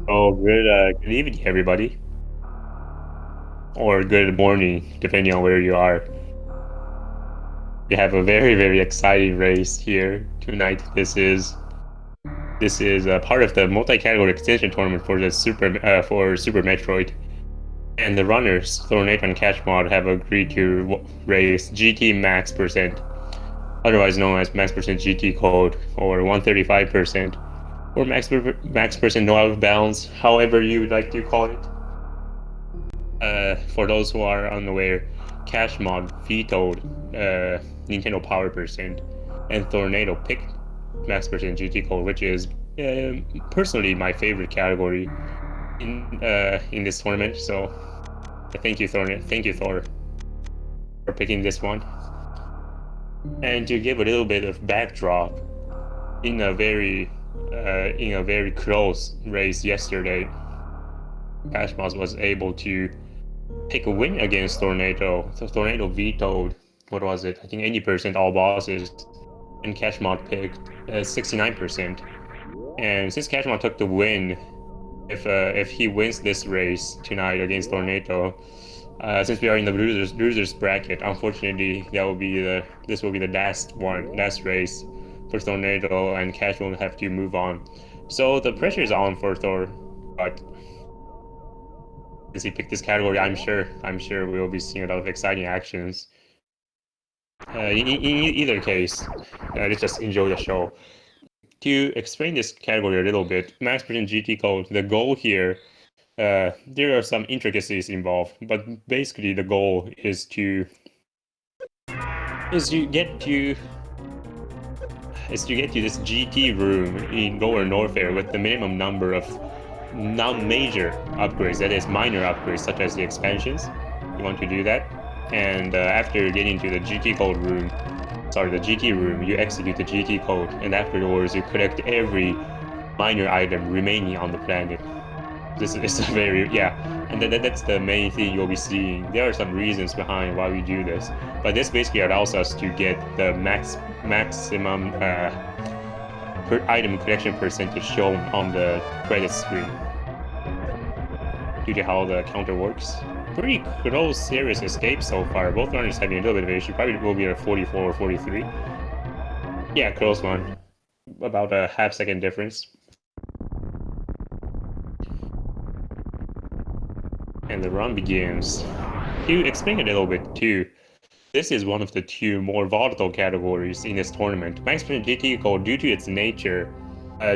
Oh, good evening, everybody, or good morning, depending on where you are. We have a very exciting race here tonight. This is part of the multi-category extension tournament for the Super Metroid, and the runners Thorneto and kashmod have agreed to race GT max percent, otherwise known as max percent GT code, or 135%, or max percent no out of bounds, however you would like to call it. For those who are unaware, kashmod vetoed Nintendo Power Percent, and Thorneto picked Max Percent GT Code, which is personally my favorite category in this tournament. So thank you, Thorneto. Thank you, Thor, for picking this one. And to give a little bit of backdrop, in a very close race yesterday, kashmod was able to take a win against Thorneto. So Thorneto vetoed, what was it? I think 80% all bosses, and kashmod picked 69%. And since kashmod took the win, if he wins this race tonight against Thorneto, since we are in the losers bracket, unfortunately this will be the last race for Thorneto, and kashmod will have to move on. So the pressure is on for Thor, but since he picked this category, I'm sure we will be seeing a lot of exciting actions. In either case, let's just enjoy the show. To explain this category a little bit, max percent GT code, the goal here, there are some intricacies involved, but basically the goal is to get to this GT room in Lower Norfair with the minimum number of non-major upgrades, that is minor upgrades such as the expansions. You want to do that, and after getting to the GT room, you execute the GT code, and afterwards you collect every minor item remaining on the planet. This is a very, yeah, and that's the main thing you'll be seeing. There are some reasons behind why we do this, but this basically allows us to get the maximum per item collection percentage shown on the credit screen due to how the counter works. Pretty close serious escape so far. Both runners having a little bit of issue. Probably will be a 44 or 43. Yeah, close one. About a half-second difference. And the run begins. To explain a little bit too, this is one of the two more volatile categories in this tournament. Max Sprint GT Gold, due to its nature,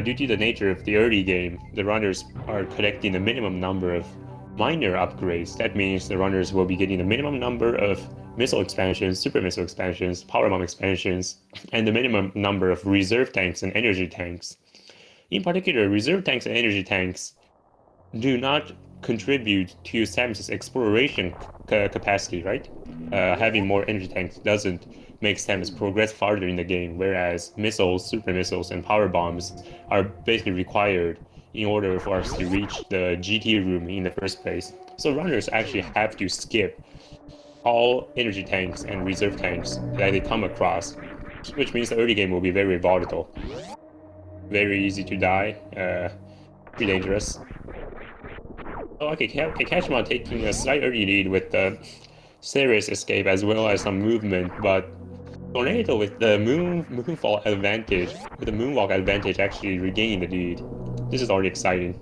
due to the nature of the early game, the runners are collecting the minimum number of minor upgrades. That means the runners will be getting the minimum number of missile expansions, super missile expansions, power bomb expansions, and the minimum number of reserve tanks and energy tanks. In particular, reserve tanks and energy tanks do not contribute to Samus's exploration capacity, right? Having more energy tanks doesn't make Samus progress farther in the game, whereas missiles, super missiles, and power bombs are basically required in order for us to reach the GT room in the first place. So runners actually have to skip all energy tanks and reserve tanks that they come across, which means the early game will be very volatile. Very easy to die, pretty dangerous. Oh, okay, kashmod taking a slight early lead with the serious escape as well as some movement, but Thorneto with the moonfall advantage, with the moonwalk advantage actually regaining the lead. This is already exciting.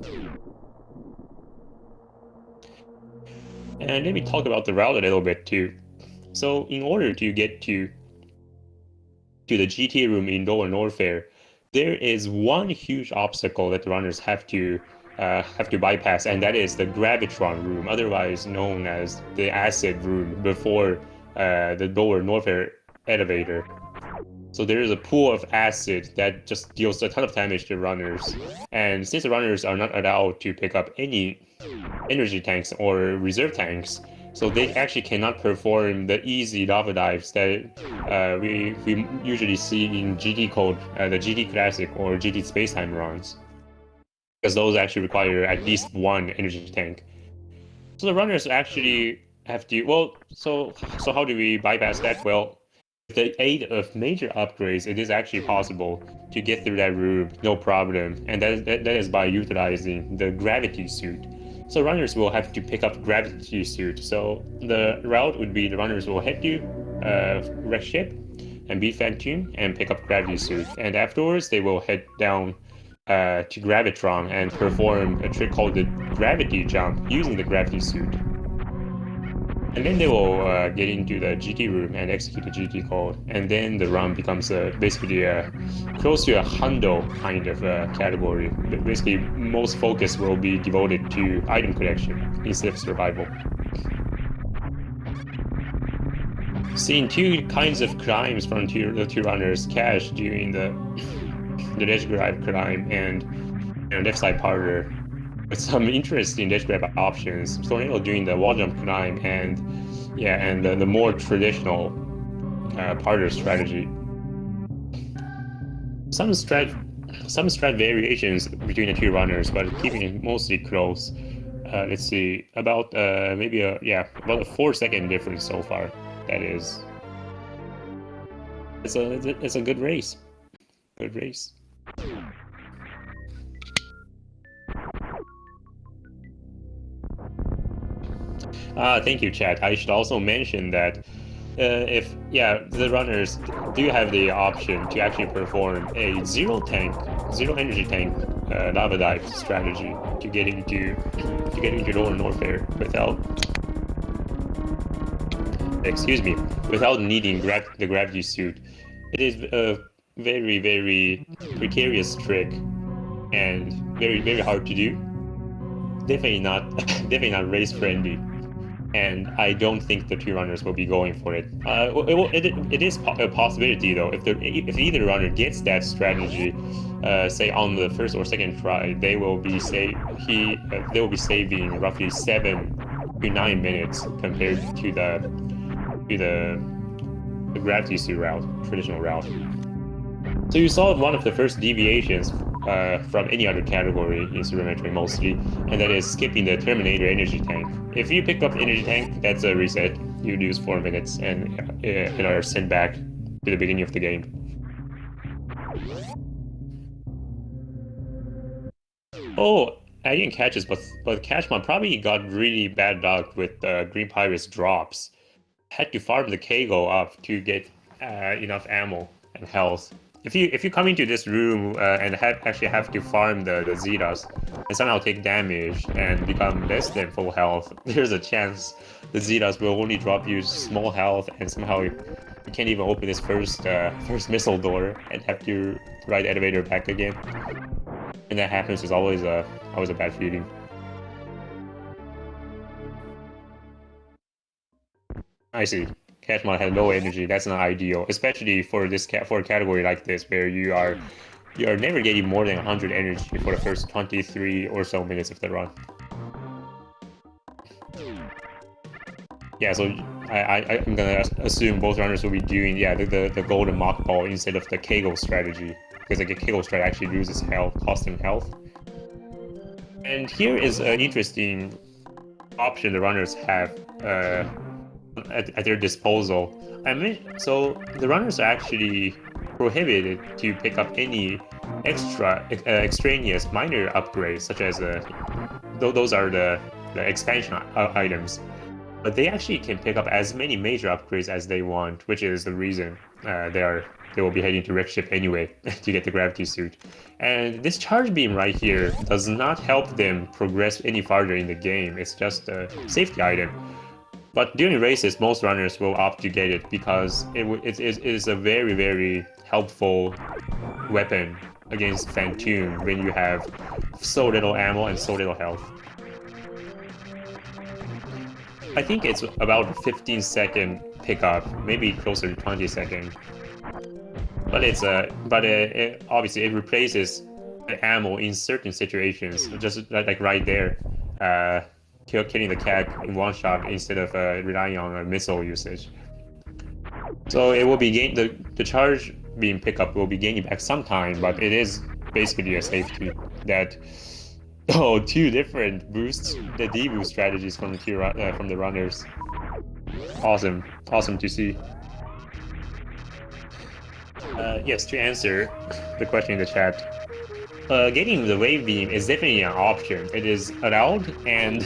And let me talk about the route a little bit too. So in order to get to the GT room in Lower Norfair, there is one huge obstacle that the runners have to bypass, and that is the Gravitron room, otherwise known as the acid room before the Lower Norfair elevator. So there is a pool of acid that just deals a ton of damage to runners, and since the runners are not allowed to pick up any energy tanks or reserve tanks, so they actually cannot perform the easy lava dives that we usually see in GT code, the GT Classic or GT Spacetime runs, because those actually require at least one energy tank. So the runners actually have to, well, so how do we bypass that? Well, With the aid of major upgrades, it is actually possible to get through that room no problem, and that is by utilizing the gravity suit. So runners will have to pick up gravity suit. So the route would be the runners will head to wreck ship and beat Phantom and pick up gravity suit, and afterwards they will head down to Gravitron and perform a trick called the gravity jump using the gravity suit. And then they will get into the GT room and execute the GT code, and then the run becomes basically close to a hundo kind of category. But basically, most focus will be devoted to item collection instead of survival. Seeing two kinds of crimes from the two runners cash during the ledge grab climb and left side parter, with some interesting ledge grab options. Thorneto doing the wall jump climb and the more traditional parter strategy. Some strat variations between the two runners, but keeping it mostly close. Let's see, about maybe about a 4-second difference so far. That is, it's a good race. Good race. Thank you, chat. I should also mention that if the runners do have the option to actually perform a zero energy tank lava dive strategy to get into lower Norfair without needing the gravity suit. It is a very, very precarious trick and very, very hard to do. Definitely not race friendly. And I don't think the two runners will be going for it. It is a possibility though. If either runner gets that strategy, say on the first or second try, they will be saving roughly 7 to 9 minutes compared to the gravity suit route, traditional route. So you saw one of the first deviations from any other category in Super Metroid mostly, and that is skipping the Terminator energy tank. If you pick up energy tank, that's a reset. You lose 4 minutes and are sent back to the beginning of the game. Oh, I didn't catch this, but kashmod probably got really bad luck with Green Pirate's drops. Had to farm the Kago up to get enough ammo and health. If you come into this room and actually have to farm the Zetas and somehow take damage and become less than full health, there's a chance the Zetas will only drop you small health, and somehow you can't even open this first missile door and have to ride the elevator back again. And that happens is always a bad feeling. I see. Kashmod has low energy. That's not ideal, especially for a category like this where you are never getting more than 100 energy for the first 23 or so minutes of the run. Yeah, so I'm gonna assume both runners will be doing the golden mock ball instead of the Kago strategy, because the Kago strategy actually loses health, costing health. And here is an interesting option the runners have at their disposal. So the runners are actually prohibited to pick up any extraneous minor upgrades, such as those are the expansion items. But they actually can pick up as many major upgrades as they want, which is the reason they will be heading to wreck ship anyway to get the gravity suit. And this charge beam right here does not help them progress any farther in the game. It's just a safety item. But during races, most runners will opt to get it because it is a very, very helpful weapon against Phantom when you have so little ammo and so little health. I think it's about a 15-second pickup, maybe closer to 20 seconds. But obviously it replaces the ammo in certain situations, just like right there. Killing the cat in one shot instead of relying on a missile usage. So it will be the charge beam pickup will be gaining back some time, but it is basically a safety that two different boosts, the deboost strategies from the runners. Awesome to see. Yes, to answer the question in the chat, getting the wave beam is definitely an option. It is allowed, and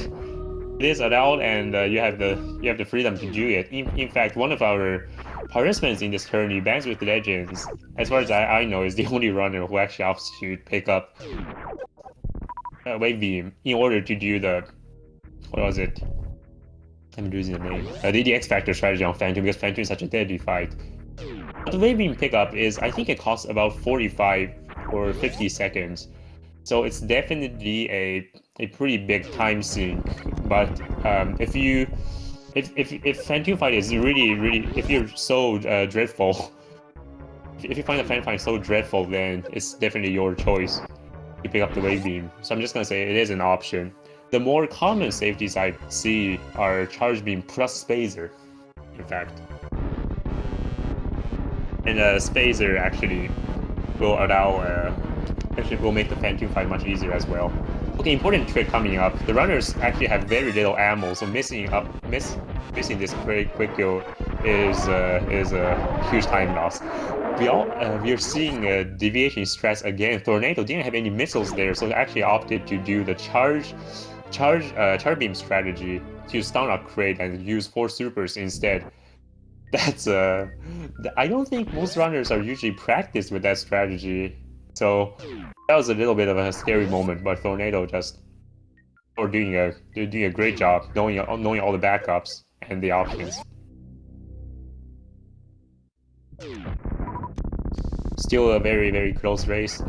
you have the freedom to do it. In fact, one of our participants in this tourney, Bands with Legends, as far as I know, is the only runner who actually opts to pick up wave beam in order to do the what was it? I'm losing the name. The X Factor strategy on Phantom because Phantom is such a deadly fight. But the wave beam pickup is, I think it costs about 45 or 50 seconds. So it's definitely a pretty big time sink. But if Phantom fight is really if you're so dreadful, if you find the Phantom fight so dreadful, then it's definitely your choice to pick up the wave beam. So I'm just gonna say it is an option. The more common safeties I see are charge beam plus spacer, in fact. And spacer actually will will make the Phantom fight much easier as well. Okay, important trick coming up. The runners actually have very little ammo, so missing this very quick kill is a huge time loss. We are seeing deviation stress again. Thorneto didn't have any missiles there, so they actually opted to do the charge beam strategy to stun a crate and use 4 supers instead. That's I don't think most runners are usually practiced with that strategy, so that was a little bit of a scary moment. But Thorneto just doing a great job knowing all the backups and the options. Still a very close race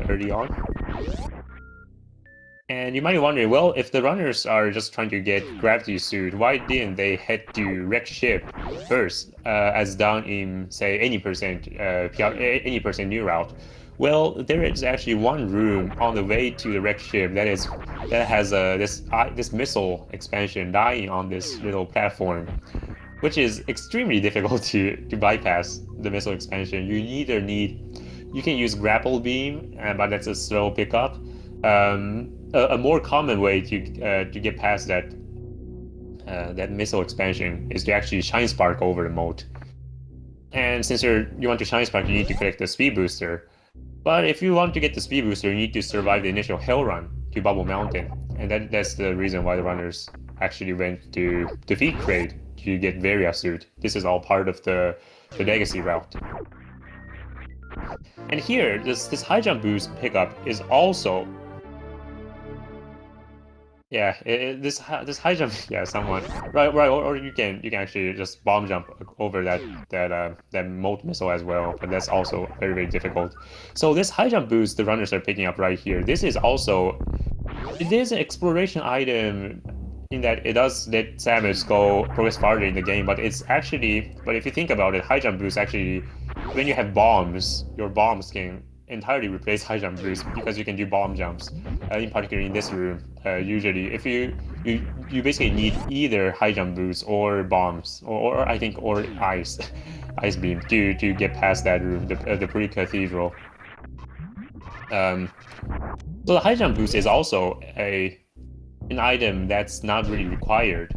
early on. And you might be wondering, well, if the runners are just trying to get gravity suit, why didn't they head to wreck ship first, as done in say any percent new route? Well, there is actually one room on the way to the wreck ship that has this missile expansion dying on this little platform, which is extremely difficult to bypass the missile expansion. You can use grapple beam, but that's a slow pickup. A more common way to get past that missile expansion is to actually shine spark over the moat. And since you want to shine spark, you need to collect the speed booster. But if you want to get the speed booster, you need to survive the initial hell run to Bubble Mountain, and that's the reason why the runners actually went to defeat Kraid to get Varia suit. This is all part of the legacy route. And here, this high jump boost pickup is also. Yeah, this high jump, yeah, somewhat right, or you can actually just bomb jump over that moat missile as well, but that's also very difficult. So this high jump boost the runners are picking up right here. It is an exploration item in that it does let Samus progress farther in the game, but if you think about it, high jump boost actually, when you have bombs, your bombs can entirely replace high jump boost because you can do bomb jumps. In particular in this room, usually if you basically need either high jump boost or bombs or I think or ice beam to get past that room, the pre-cathedral. So the high jump boost is also an item that's not really required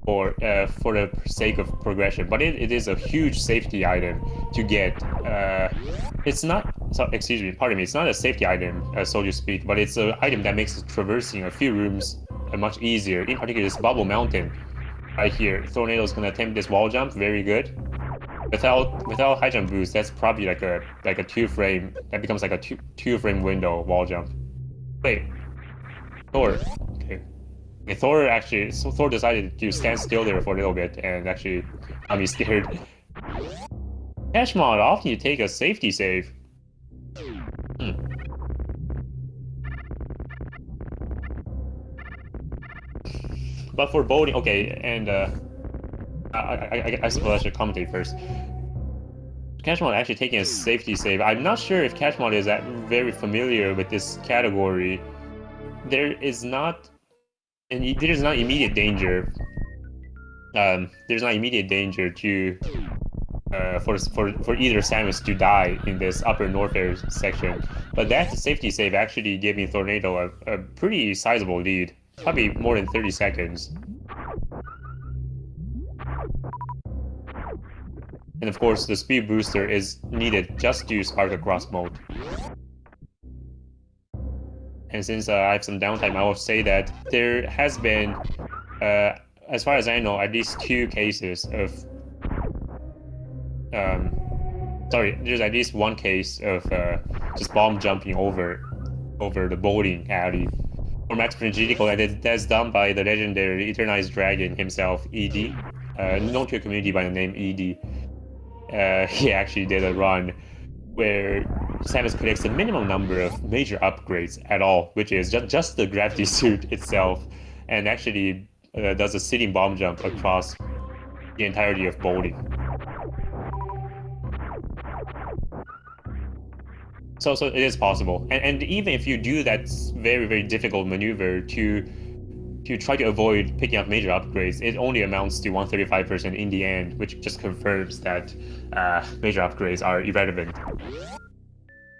for the sake of progression, but it is a huge safety item to get. It's not, excuse me, pardon me, it's not a safety item, so to speak, but it's an item that makes traversing a few rooms much easier. In particular, this Bubble Mountain right here. Thorneto is gonna attempt this wall jump, very good. Without high jump boost, that's probably like a 2-frame. That becomes like a two frame window wall jump. Wait, Thor. Okay. Thor decided to stand still there for a little bit and actually got me scared. Kashmod, often you take a safety save. But for boating, okay, and I suppose I should commentate first. Kashmod actually taking a safety save. I'm not sure if Kashmod is very familiar with this category. There is not immediate danger. There's not immediate danger to for either Samus to die in this upper north air section, but that safety save actually giving Thorneto a pretty sizable lead, probably more than 30 seconds. And of course, the speed booster is needed just to spark across mode. And since I have some downtime, I will say that there has been, as far as I know, at least 2 cases of, there's at least 1 case of just bomb jumping over the bowling alley. For Max Prince that's done by the legendary Eternized Dragon himself, ED, known to a community by the name ED. He actually did a run where Samus collects the minimum number of major upgrades at all, which is just the gravity suit itself, and actually does a sitting bomb jump across the entirety of bowling. So it is possible, and even if you do that very, very difficult maneuver to try to avoid picking up major upgrades, it only amounts to 135% in the end, which just confirms that major upgrades are irrelevant.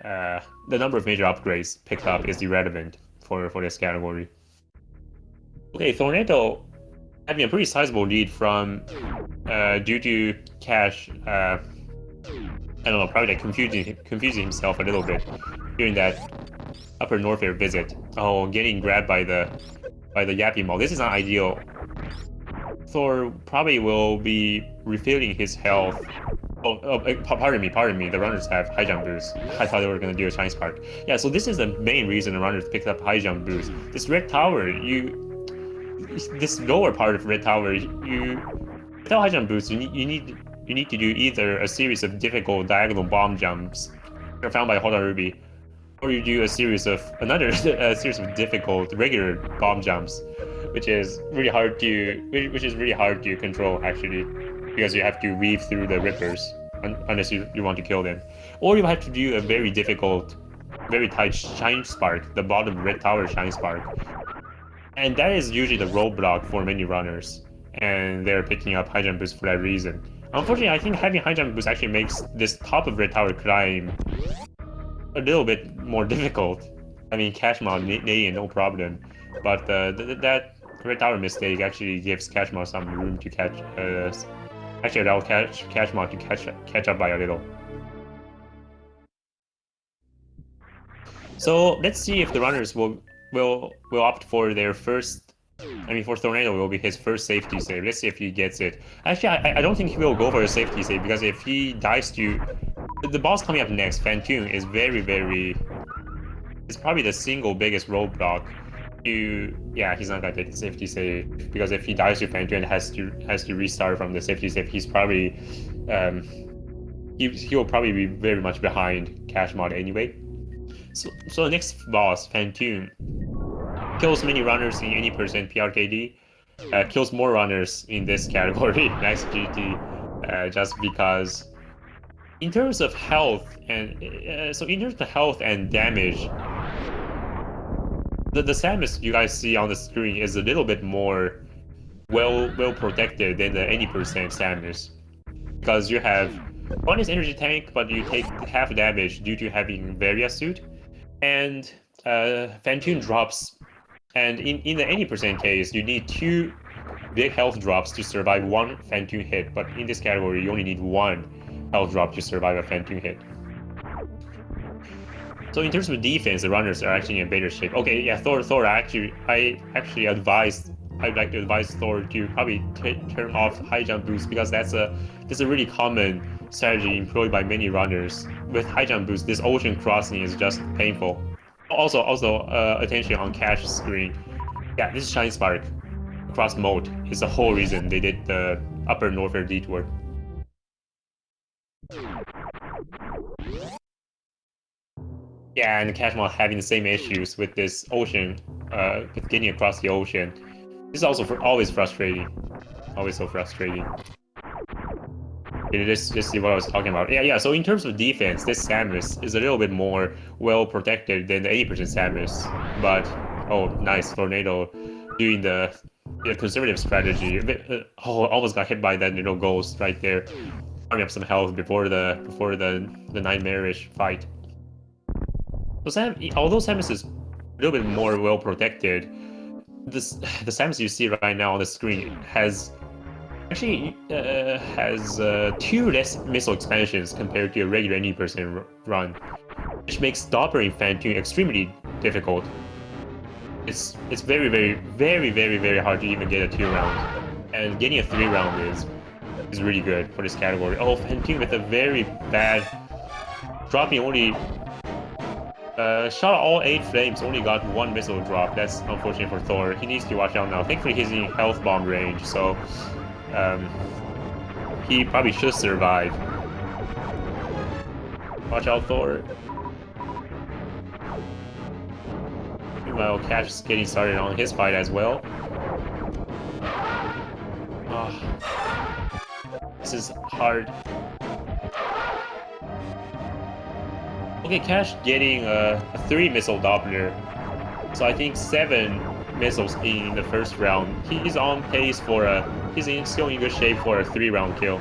The number of major upgrades picked up is irrelevant for this category. Okay, Thorneto having a pretty sizable lead from due to Cash. I don't know, probably like confusing himself a little bit during that Upper Norfair visit. Oh, getting grabbed by the Yappy Maul. This is not ideal. Thor probably will be refilling his health. Pardon me. The runners have high jump boost. I thought they were gonna do a Shine Spark. Yeah, so this is the main reason the runners picked up high jump boost. This red tower, this lower part of red tower, without high jump boost, you need to do either a series of difficult diagonal bomb jumps found by Hoda Ruby, or you do a series of series of difficult regular bomb jumps, which is really hard to control actually, because you have to weave through the rippers unless you want to kill them, or you have to do a very difficult, very tight Shine Spark, the bottom red tower Shine Spark, and that is usually the roadblock for many runners, and they're picking up high jump boost for that reason. Unfortunately, I think having high jump boost actually makes this top of red tower climb a little bit more difficult. I mean, kashmod, no problem, but that red tower mistake actually gives kashmod some room to catch. Actually, allow kashmod to catch up by a little. So let's see if the runners will opt for their first. I mean, for Thorneto, it will be his first safety save. Let's see if he gets it. Actually, I don't think he will go for a safety save, because if he dies to... The boss coming up next, Phantoon, is it's probably the single biggest roadblock to... Yeah, he's not gonna take the safety save, because if he dies to Phantoon and has to restart from the safety save, he's probably... He will probably be very much behind kashmod anyway. So the next boss, Phantoon, kills many runners in any percent PRKD, kills more runners in this category, Max GT, just because in terms of health and damage, the Samus you guys see on the screen is a little bit more well protected than the any percent Samus, because you have one is energy tank, but you take half damage due to having Varia suit, and Phantoon drops. And in the any percent case, you need 2 big health drops to survive 1 Phantoon hit. But in this category, you only need 1 health drop to survive a Phantoon hit. So in terms of defense, the runners are actually in better shape. Okay, yeah, Thor. I'd like to advise Thor to probably turn off high jump boost, because that's a really common strategy employed by many runners. With high jump boost, this ocean crossing is just painful. Also, attention on Cash's screen. Yeah, this Shine Spark cross mode is the whole reason they did the Upper Norfair detour. Yeah, and kashmod having the same issues with this ocean, with getting across the ocean. This is also always frustrating. Always so frustrating. Just see what I was talking about. Yeah. So in terms of defense, this Samus is a little bit more well protected than the 80% Samus. But oh, nice, Thorneto doing the conservative strategy. Almost got hit by that little ghost right there, farming up some health before the nightmarish fight. So although Samus is a little bit more well protected, the Samus you see right now on the screen has Actually, has 2 less missile expansions compared to a regular 90% run, which makes doppering Phantom extremely difficult. It's very, very, very, very, very hard to even get a 2 round, and getting a 3 round is really good for this category. Oh, Phantom with a very bad dropping only. Shot all 8 flames, only got 1 missile drop. That's unfortunate for Thor. He needs to watch out now. Thankfully, he's in health bomb range, so he probably should survive. Watch out, Thor. Meanwhile, Cash is getting started on his fight as well. This is hard. Okay, Cash getting a 3 missile Doppler. So I think 7 missiles in the first round. He's on pace for still in good shape for a 3 round kill.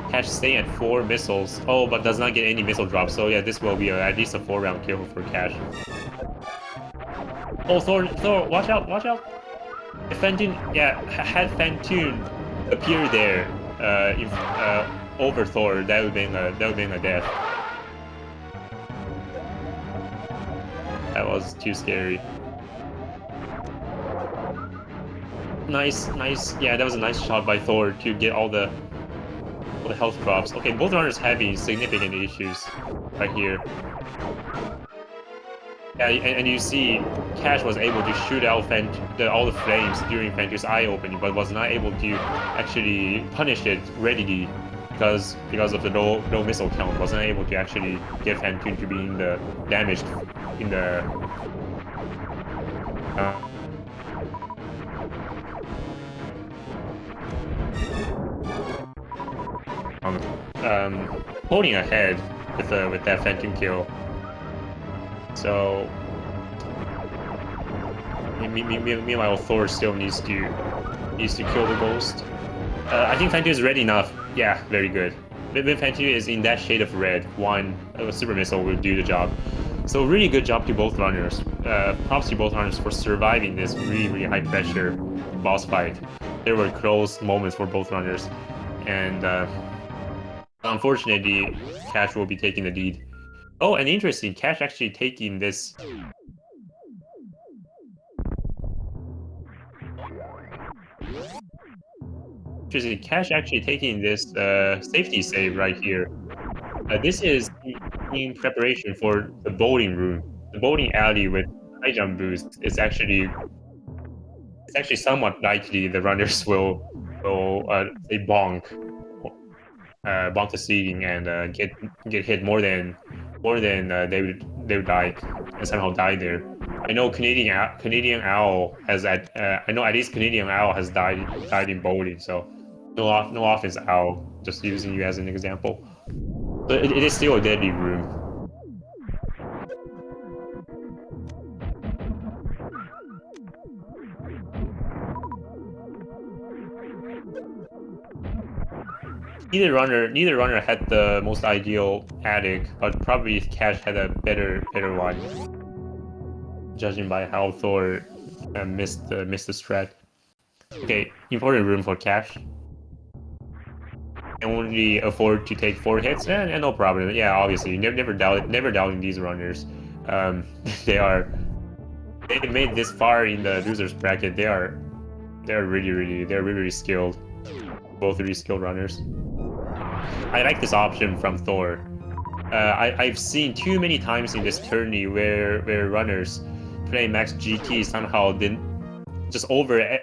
Cash staying at 4 missiles. Oh, but does not get any missile drops. So yeah, this will be at least a 4 round kill for Cash. Oh, Thor, watch out, watch out! If Phantom, yeah, had Phantom appear there, over Thor, that would have been a death. That was too scary. Nice. Yeah, that was a nice shot by Thor to get all the health drops. Okay, both runners having significant issues right here. Yeah, and you see, Cash was able to shoot out all the flames during Phantom's eye opening, but was not able to actually punish it readily because of the low missile count. Was not able to actually get Phantom to be in the damaged in the. Holding ahead with that Phantom kill. So meanwhile, Thor still needs to kill the ghost. I think Phantom is ready enough. Yeah, very good. When Phantom is in that shade of red, a super missile will do the job. So really good job to both runners. Props to both runners for surviving this really high pressure boss fight. There were close moments for both runners, and unfortunately, Cash will be taking the lead. Oh, and interesting, Cash actually taking this. Interesting, Cash actually taking this safety save right here. This is in preparation for the bowling room. The bowling alley with high jump boost is actually somewhat likely the runners will say bonk the ceiling and get hit more than they would die and somehow die there. I know Canadian Owl has I know at least Canadian Owl has died in bowling, so no offense, Owl. Just using you as an example, but it is still a deadly room. Neither runner had the most ideal attic, but probably Cash had a better one, judging by how Thor missed the strat. Okay, important room for Cash. Can only afford to take 4 hits, and no problem. Yeah, obviously, never doubting these runners. They made this far in the losers bracket. They're really skilled. Both really skilled runners. I like this option from Thor. I've seen too many times in this tourney where runners playing max GT somehow didn't just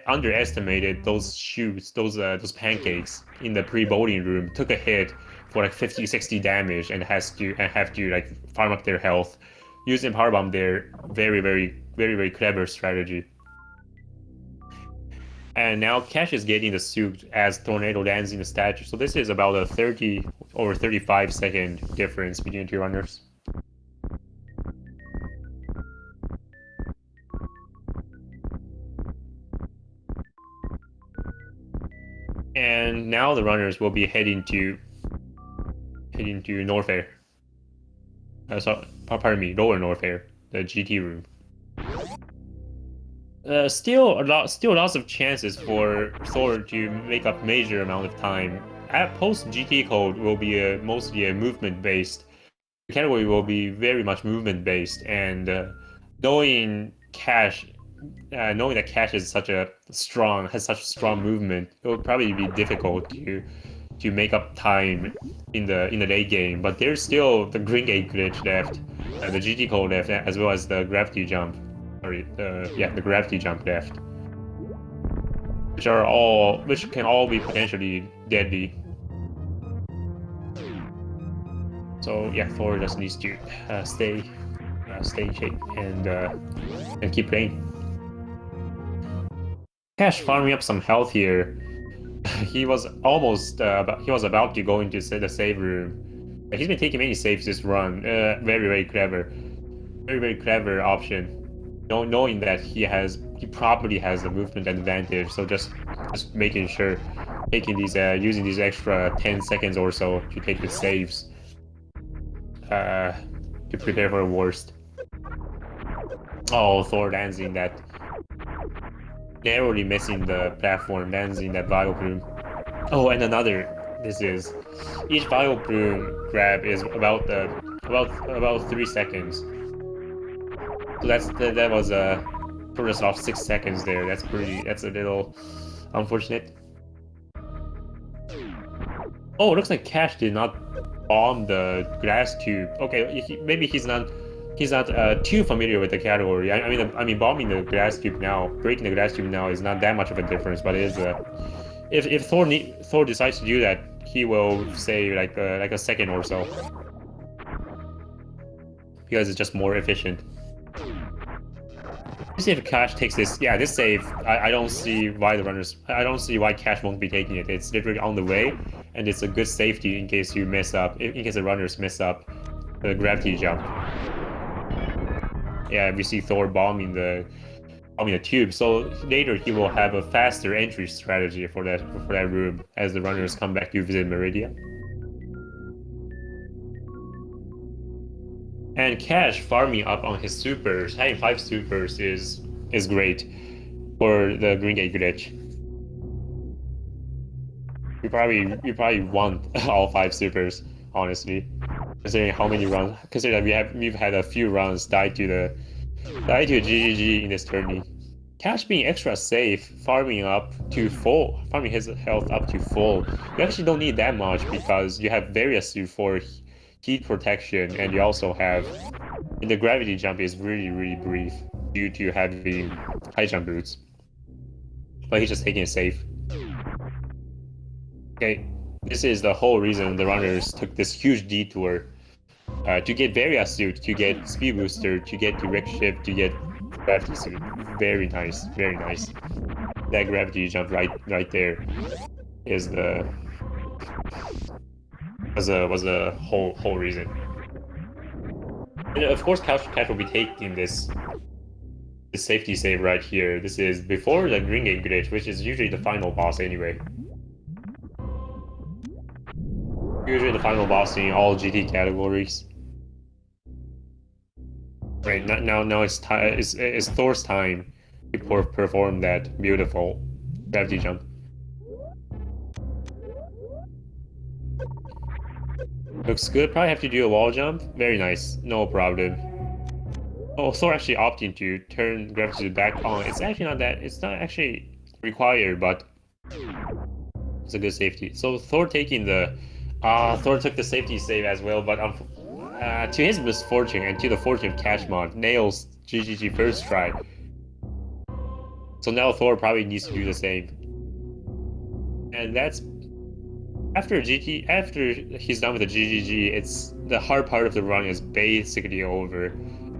underestimated those shoots, those pancakes in the pre-bowling room, took a hit for like 50-60 damage and have to like farm up their health. Using power bomb there, very clever strategy. And now Cash is getting the suit as Thorneto lands in the statue. So this is about a 30 or 35 second difference between the two runners. And now the runners will be heading to North Air. Pardon me, Lower North Air, the GT room. Still lots of chances for Thor to make up major amount of time. At post GT code will be mostly a movement based. The category will be very much movement based, and knowing Cash, knowing that Cash is has such strong movement, it will probably be difficult to make up time in the late game. But there's still the Green Gate glitch left, the GT code left, as well as the gravity jump. Sorry, the gravity jump left, which can all be potentially deadly. So yeah, Thor just needs to stay in shape and keep playing. Cash farming up some health here. He was about to go into the save room. He's been taking many saves this run. Very clever, very clever option. Knowing that he probably has the movement advantage, so just making sure taking these using these extra 10 seconds or so to take the saves to prepare for the worst. Oh, Thor lands in that, narrowly missing the platform, lands in that Vileplume. Oh, and another. Each Vileplume grab is about 3 seconds. So that was a progress off 6 seconds there. That's a little unfortunate. Oh, it looks like Cash did not bomb the glass tube. Okay, maybe he's not too familiar with the category. I mean, bombing the glass tube now, breaking the glass tube now is not that much of a difference, but it is if Thor decides to do that, he will say like a second or so, because it's just more efficient. Let's see if Cash takes this. Yeah, this save. I don't see why Cash won't be taking it. It's literally on the way, and it's a good safety in case you mess up. In case the runners mess up the gravity jump. Yeah, we see Thor bombing the tube. So later he will have a faster entry strategy for that room as the runners come back to visit Meridia. And Cash farming up on his supers, having 5 supers is great for the Green Gate glitch. You probably want all 5 supers, honestly, considering how many runs. Considering that we've had a few runs die to GGG in this tourney. Cash being extra safe, farming his health up to full. You actually don't need that much because you have various suit for heat protection, and you also have the gravity jump is really brief due to having high jump boots. But he's just taking it safe. Okay, this is the whole reason the runners took this huge detour to get various suit, to get speed booster, to get direct shift, to get gravity suit. Very nice. That gravity jump right there is was a whole reason. And of course, Cash will be taking this safety save right here. This is before the Green Gate glitch, which is usually the final boss anyway. Usually the final boss in all GT categories. Right, now it's Thor's time to perform that beautiful gravity jump. Looks good. Probably have to do a wall jump. Very nice. No problem. Oh, Thor actually opting to turn gravity back on. It's not actually required, but it's a good safety. So Thor taking Thor took the safety save as well, but to his misfortune and to the fortune of kashmod, nails GGG first try. So now Thor probably needs to do the same. And that's after he's done with the GGG, it's the hard part of the run is basically over.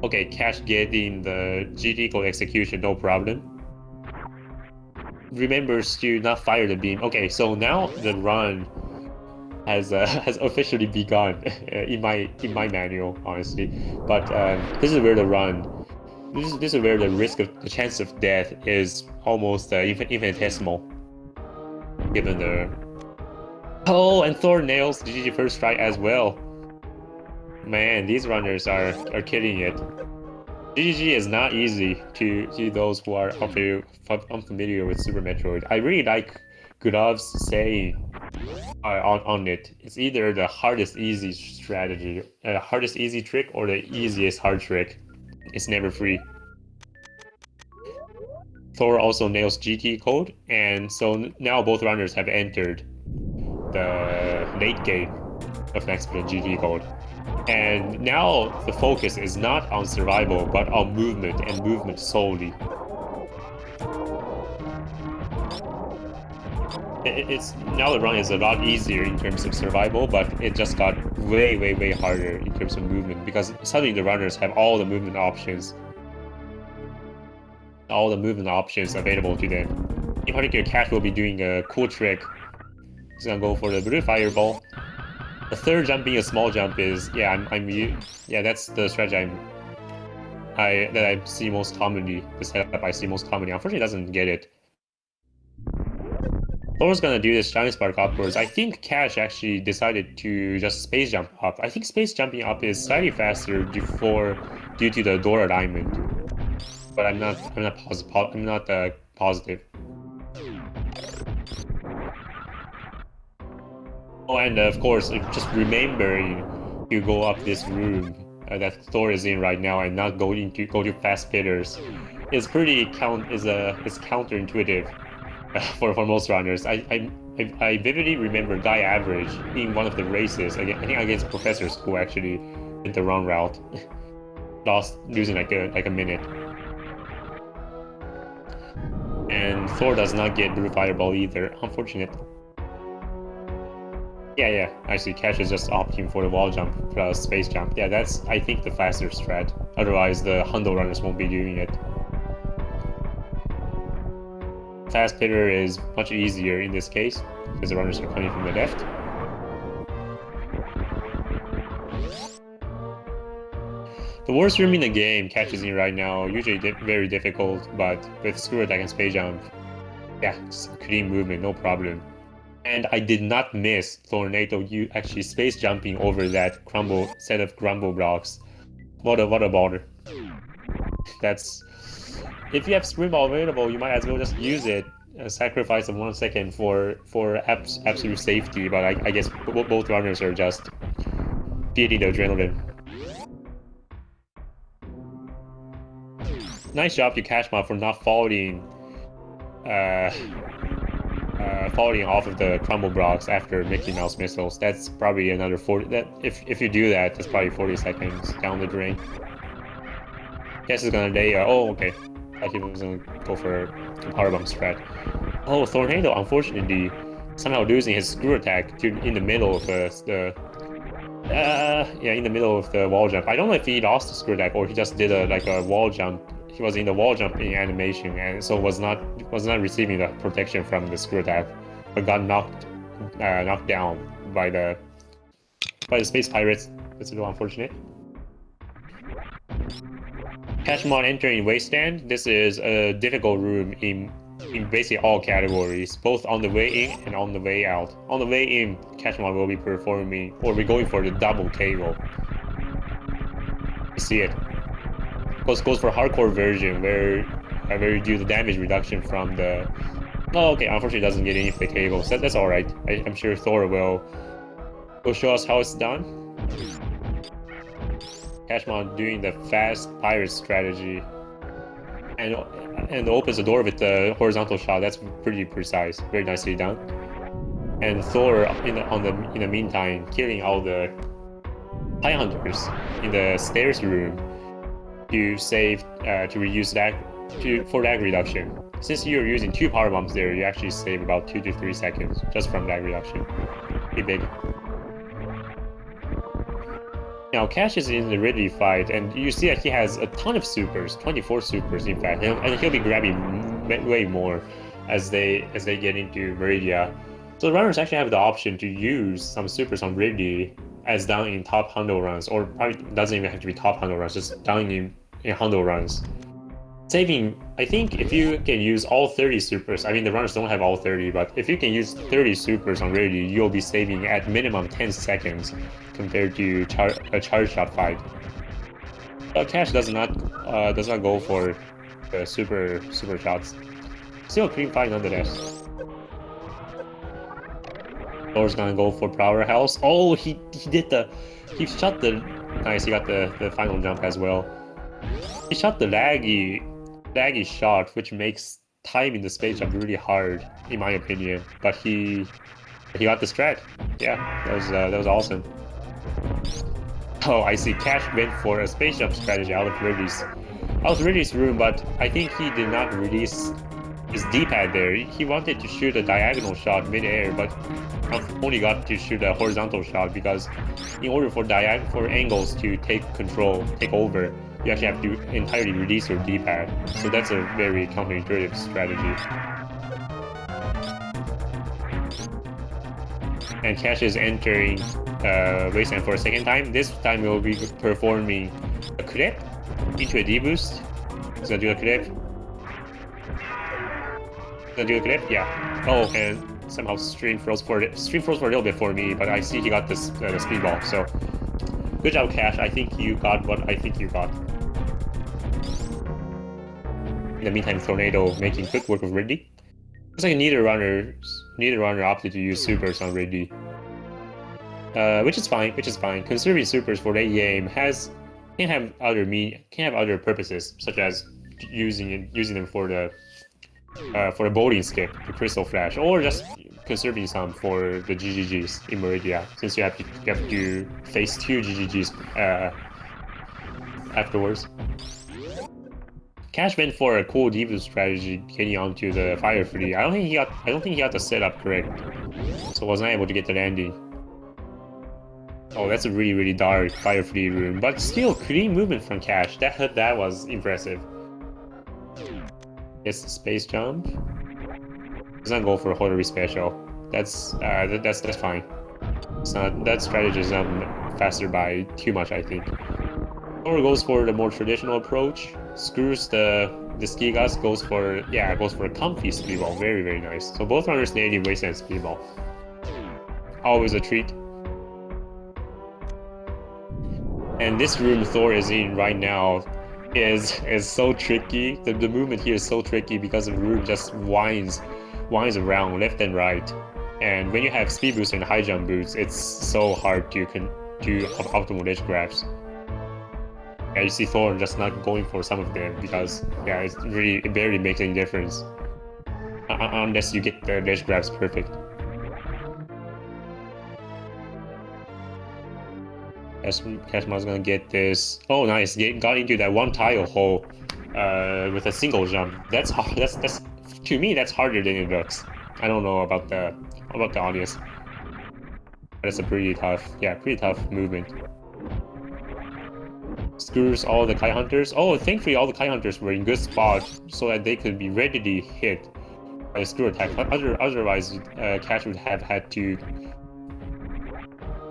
Okay, Cash getting the GT code execution, no problem. Remembers to not fire the beam. Okay, so now the run has officially begun in my manual, honestly. But this is where the run, this is where the chance of death is almost infinitesimal, given the. Oh, and Thor nails GG first try as well. Man, these runners are killing it. GG is not easy to those who are unfamiliar with Super Metroid. I really like Grav's saying on it. It's either the hardest easy strategy, hardest easy trick, or the easiest hard trick. It's never free. Thor also nails GT code, and so now both runners have entered the late game of Next Gen GT code. And now the focus is not on survival, but on movement, and movement solely. It's now the run is a lot easier in terms of survival, but it just got way harder in terms of movement, because suddenly the runners have all the movement options available to them. In particular, Cat will be doing a cool trick. He's gonna go for the blue fireball. The third jump being a small jump is that's the strategy I see most commonly. The setup I see most commonly. Unfortunately, it doesn't get it. Thor's gonna do this giant spark upwards. I think Cash actually decided to just space jump up. I think space jumping up is slightly faster due to the door alignment, but I'm not positive. Oh, and of course, just remembering you go up this room that Thor is in right now and not go to fast pitters is counterintuitive for most runners. I vividly remember Guy Average in one of the races, I think against Professors, who actually did the wrong route, losing like a minute. And Thor does not get blue fireball either. Unfortunate. Yeah. I see. Cash is just opting for the wall jump plus space jump. Yeah, that's, I think, the faster strat. Otherwise, the Hundo runners won't be doing it. Fast pitter is much easier in this case, because the runners are coming from the left. The worst room in the game, Catch is in right now, usually very difficult, but with screw attack and space jump, yeah, clean movement, no problem. And I did not miss Thorneto you actually space jumping over that set of crumble blocks. What a bother. That's, if you have sprint ball available, you might as well just use it. Sacrifice of 1 second for absolute safety, but I guess both runners are just feeding the adrenaline. Nice job to kashmod for not falling off of the crumble blocks after Mickey Mouse missiles. That's probably another 40. If you do that, that's probably 40 seconds down the drain. Guess is gonna lay. Oh, okay. I thought he was gonna go for a power bomb strat. Oh, Thorneto, unfortunately, somehow losing his screw attack in the middle of in the middle of the wall jump. I don't know if he lost the screw attack or he just did a wall jump. He was in the wall jumping animation, and so was not receiving the protection from the screw attack, but got knocked down by the space pirates. That's a little unfortunate. kashmod entering wasteland. This is a difficult room in basically all categories, both on the way in and on the way out. On the way in, kashmod will be performing, or we're going for the double KO. You see it. Goes for hardcore version where you do the damage reduction from the. Oh, okay. Unfortunately, it doesn't get any fake KO. So that's all right. I'm sure Thor will show us how it's done. kashmod doing the fast pirate strategy, and opens the door with the horizontal shot. That's pretty precise. Very nicely done. And Thor in the meantime killing all the high hunters in the stairs room to save to reduce lag for lag reduction. Since you're using 2 power bombs there, you actually save about 2 to 3 seconds just from lag reduction. Pretty big. Now Cash is in the Ridley fight, and you see that he has a ton of supers, 24 supers in fact, and he'll be grabbing way more as they get into Viridia. So the runners actually have the option to use some supers on Ridley as down in top Hundo runs, or probably doesn't even have to be top Hundo runs, just down in Hundo runs. Saving, I think if you can use all 30 supers, I mean the runners don't have all 30, but if you can use 30 supers on Ridley, you'll be saving at minimum 10 seconds compared to a charge shot fight. Cash does not go for super shots. Still clean fight nonetheless. Thor's gonna go for powerhouse. Oh, he shot the nice. He got the final jump as well. He shot the laggy shot, which makes timing the space jump really hard, in my opinion. But he got the strat. Yeah, that was awesome. Oh, I see. Cash went for a space jump strategy out of Ridley's room, but I think he did not release his D-pad there. He wanted to shoot a diagonal shot mid-air, but only got to shoot a horizontal shot because in order for angles to take over, you actually have to entirely release your D-pad. So that's a very counterintuitive strategy. And Cash is entering Wasteland for a second time. This time we'll be performing a clip into a D-boost. He's gonna do a clip. Yeah. Oh, and somehow stream froze for a little bit for me, but I see he got this the speedball. So good job, Cash. I think you got what I think you got. In the meantime, Thorneto making quick work of Ridley. Looks like neither runner opted to use supers on Ridley. Which is fine. Conserving supers for late game can have other purposes, such as using them for the bowling skip, the crystal flash, or just conserving some for the GGGs in Meridia, since you have to face 2 GGGs afterwards. Cash went for a cool Divu strategy getting onto the Fire Flea. I don't think he got the setup correct, so was not able to get the landing. Oh, that's a really dark Fire Flea room, but still clean movement from Cash. That was impressive. It's the space jump. He's not go for a Horary special. That's fine. It's not, that strategy is not faster by too much, I think. Thor goes for the more traditional approach. Screws the Skigas, goes for a comfy speedball. Very nice. So both runners native Wasteland speedball. Always a treat. And this room Thor is in right now is so tricky. The movement here is so tricky because the room just winds around left and right. And when you have speed boost and high jump boots, it's so hard to do optimal edge grabs. Yeah, you see Thor just not going for some of them because it barely makes any difference unless you get the edge grabs perfect. Kashmod's gonna get this. Oh, nice! Got into that one tile hole with a single jump. That's to me that's harder than it looks. I don't know about the audience. That's a pretty tough movement. Screws all the Kai Hunters. Oh, thankfully all the Kai Hunters were in good spot so that they could be readily hit by a screw attack. Otherwise, Cash would have had to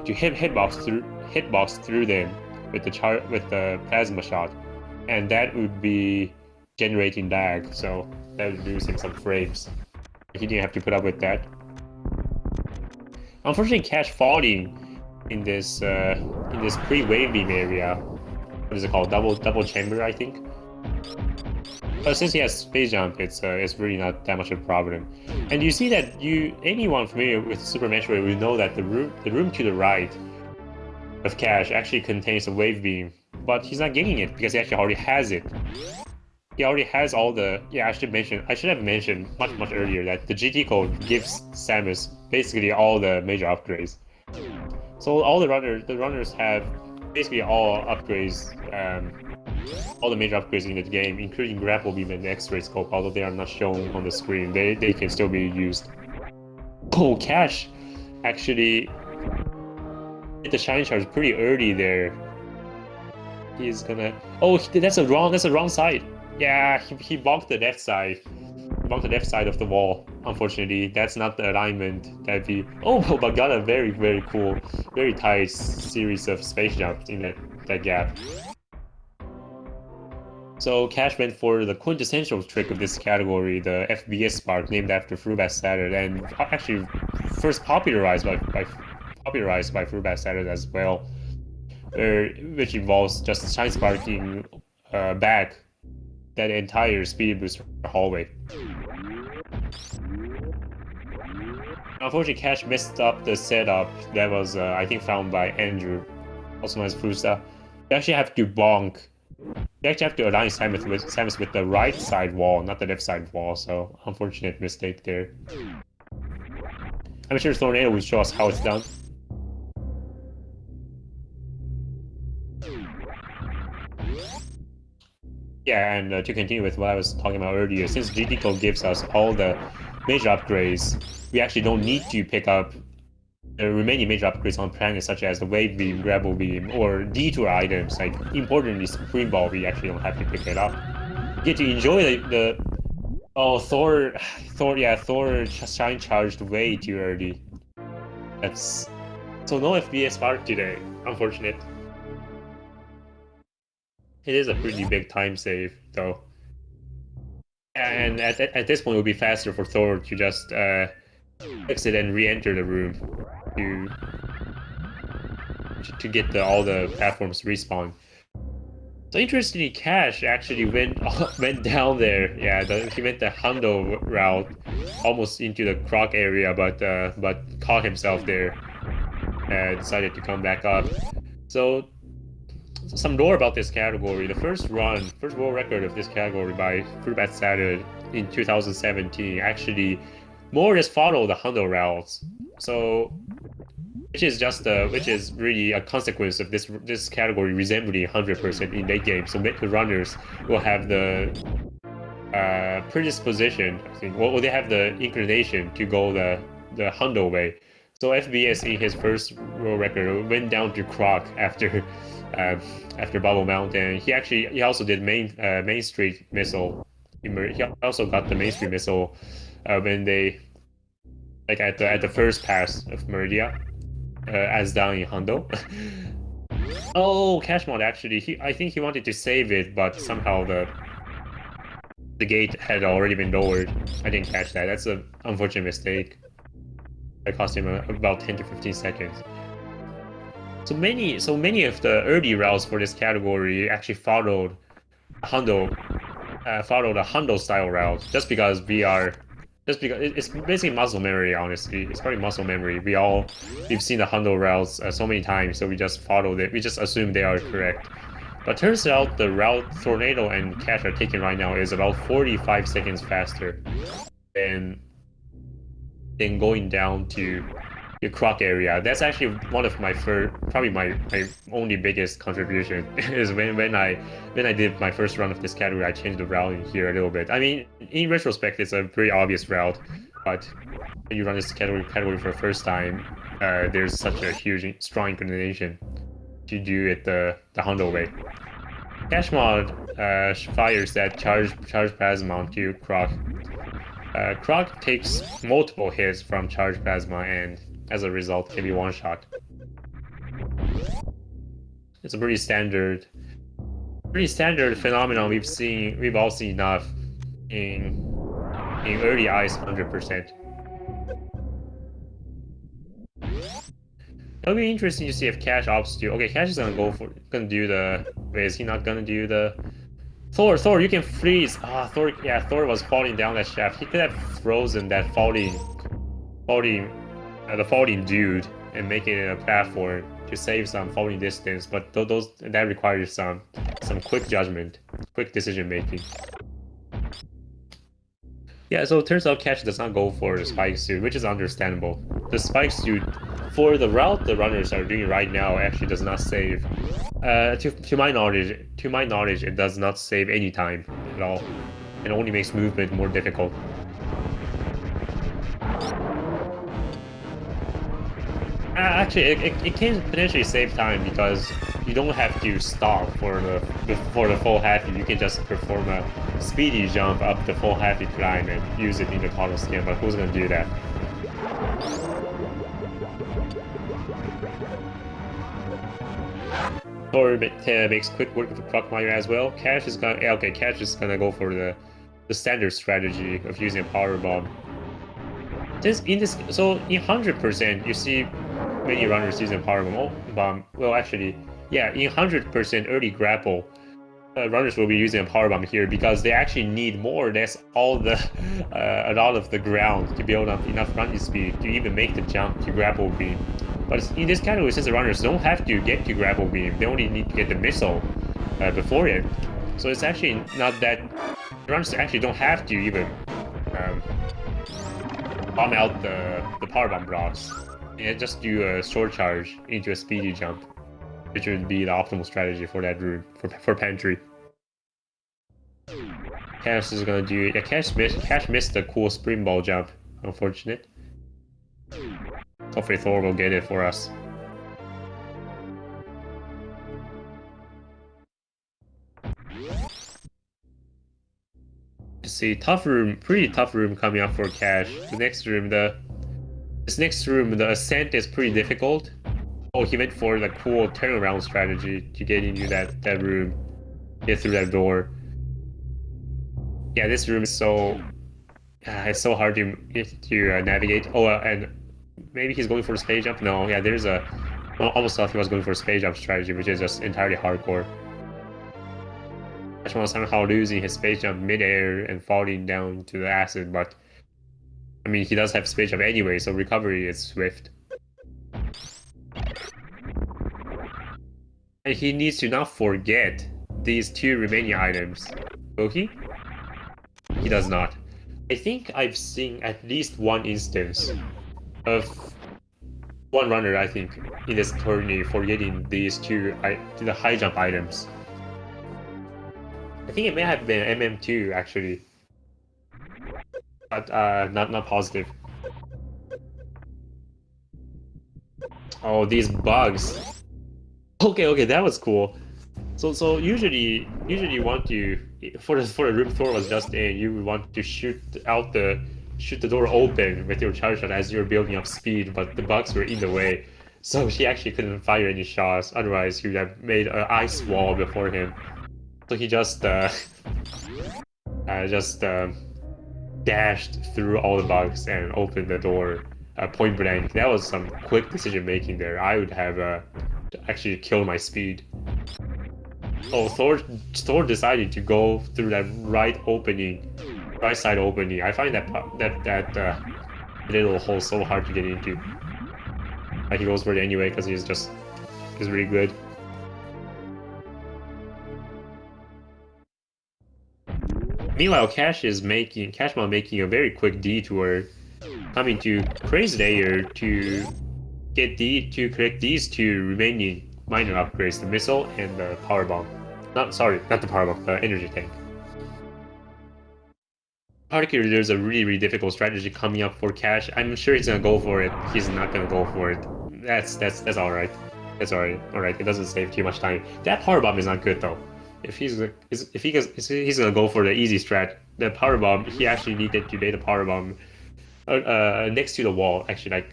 hitbox through them with the plasma shot, and that would be generating lag, so that would lose him some frames. He didn't have to put up with that. Unfortunately, Cash falling in this pre-wave beam area. What is it called? Double chamber, I think. But since he has space jump, it's really not that much of a problem. And you see that anyone familiar with Super Metroid will know that the room to the right of Cash actually contains a wave beam, but he's not getting it because he actually already has it. He already has all the. Yeah, I should have mentioned much earlier that the GT code gives Samus basically all the major upgrades. So all the runners have basically all upgrades. All the major upgrades in the game, including grapple beam and X-ray scope, although they are not shown on the screen, they can still be used. Oh, Cash actually hit the shine charge pretty early there. He's gonna. Oh, that's a wrong side. Yeah, he blocked the left side. Blocked the left side of the wall. Unfortunately, that's not the alignment that he. Oh, but got a very cool, very tight series of space jumps in that gap. So Cash went for the quintessential trick of this category, the FBS spark, named after Fruitbat Saturn, and actually first popularized by Fruitbat Saturn as well. which involves just shine sparking back that entire speed booster hallway. Unfortunately, Cash messed up the setup that was, I think, found by Andrew, also known as Fusta. You actually have to bonk. You actually have to align Samus with the right side wall, not the left side wall, so unfortunate mistake there. I'm sure Thorneto will show us how it's done. Yeah, and to continue with what I was talking about earlier, since GT Code gives us all the major upgrades, we actually don't need to pick up the remaining major upgrades on planets such as the Wave Beam, Rebel Beam, or Detour items. Like, importantly, Supreme Ball, we actually don't have to pick it up. You get to enjoy the oh, Thor, yeah, Thor Shine charged way too early. That's... So no FPS spark today, unfortunate. It is a pretty big time save, though. And at this point, it would be faster for Thor to just exit and re-enter the room to get all the platforms respawn. So interestingly, Cash actually went down there. Yeah, he went the Hundo route, almost into the Croc area, but caught himself there. Decided to come back up. So some lore about this category. The first world record of this category by Fruitbat Saturn in 2017 actually more or less followed the Hundo routes. So which is really a consequence of this category resembling 100% in late game. So the runners will have the predisposition, I think, or they have the inclination to go the Hundo way. So FBS in his first world record went down to Croc after Bubble Mountain. He also did Main Street Missile. He also got the Main Street Missile when they at the first pass of Meridia. As down in Hundo. Oh, kashmod actually. I think he wanted to save it, but somehow the gate had already been lowered. I didn't catch that. That's an unfortunate mistake. It cost him about 10 to 15 seconds. So many of the early routes for this category actually followed a Hundo style route, just because it's basically muscle memory, honestly. It's probably muscle memory. We've seen the Hundo routes so many times, so we just followed it. We just assume they are correct. But turns out the route Thorneto and Cash are taking right now is about 45 seconds faster than going down to the Croc area. That's actually one of my probably my only biggest contribution is when I did my first run of this category, I changed the routing here a little bit. I mean, in retrospect, it's a very obvious route, but when you run this category for the first time, there's such a huge, strong inclination to do it the Hundo way. Kashmod fires that charge plasma onto Croc. Croc takes multiple hits from charge plasma and as a result can be one shot. It's a pretty standard phenomenon we've all seen enough in early ice 100%. It'll be interesting to see if Cash opts to. Okay, Cash is gonna do the. Wait, is he not gonna do the? Thor, you can freeze. Thor was falling down that shaft. He could have frozen that falling dude and make it a platform to save some falling distance. But that requires some quick judgment, quick decision making. Yeah, so it turns out Cash does not go for the spike suit, which is understandable. The spike suit, for the route the runners are doing right now, actually does not save. To my knowledge, it does not save any time at all. It only makes movement more difficult. Actually, it can potentially save time because you don't have to stop for the full halfie. You can just perform a speedy jump up the full halfie climb and use it in the color skin. But who's gonna do that? Thor makes quick work with the Crocmire as well. Cash is gonna go for the standard strategy of using a power bomb. So in 100%, you see many runners using power bomb. Well, actually, yeah, in 100% early grapple, runners will be using a power bomb here because they actually need more or less all the a lot of the ground to build up enough running speed to even make the jump to grapple beam. But in this category, since the runners don't have to get to grapple beam, they only need to get the missile before it. So it's actually not that runners actually don't have to even bomb out the power bomb blocks. And just do a short charge into a speedy jump, which would be the optimal strategy for that room for Pantry. Cash is gonna do yeah. Cash missed the cool spring ball jump. Unfortunate. Hopefully Thor will get it for us. Let's see, tough room, pretty tough room coming up for Cash. The next room, the ascent is pretty difficult. Oh, he went for the cool turnaround strategy to get into that room, get through that door. Yeah, this room is so it's so hard to navigate. Oh, and maybe he's going for a space jump. No, yeah, there's a almost thought he was going for a space jump strategy, which is just entirely hardcore. Kashmod somehow losing his space jump midair and falling down to the acid, but I mean he does have space jump anyway, so recovery is swift. And he needs to not forget these two remaining items. Will he? He does not. I think I've seen at least one instance of one runner, I think, in this tourney forgetting these two the high jump items. I think it may have been MM2 actually, but not positive. Oh, these bugs. Okay, that was cool. So usually you want to for the room Thor was just in, you would want to shoot the door open with your charge shot as you're building up speed, but the bugs were in the way, so he actually couldn't fire any shots. Otherwise, he would have made an ice wall before him. So he just dashed through all the bugs and opened the door point blank. That was some quick decision making there. I would have actually killed my speed. Oh, Thor decided to go through that right side opening. I find that little hole so hard to get into. But he goes for it anyway because he's really good. Meanwhile, Kashmod making a very quick detour, coming to Crazy Layer to collect these two remaining minor upgrades, the missile and the power bomb. Not the power bomb, the energy tank. Particularly, there's a really difficult strategy coming up for Cash. I'm sure he's gonna go for it. He's not gonna go for it. That's all right. That's all right. All right, it doesn't save too much time. That power bomb is not good though. If he's gonna go for the easy strat, the power bomb, he actually needed to lay the power bomb next to the wall. Actually,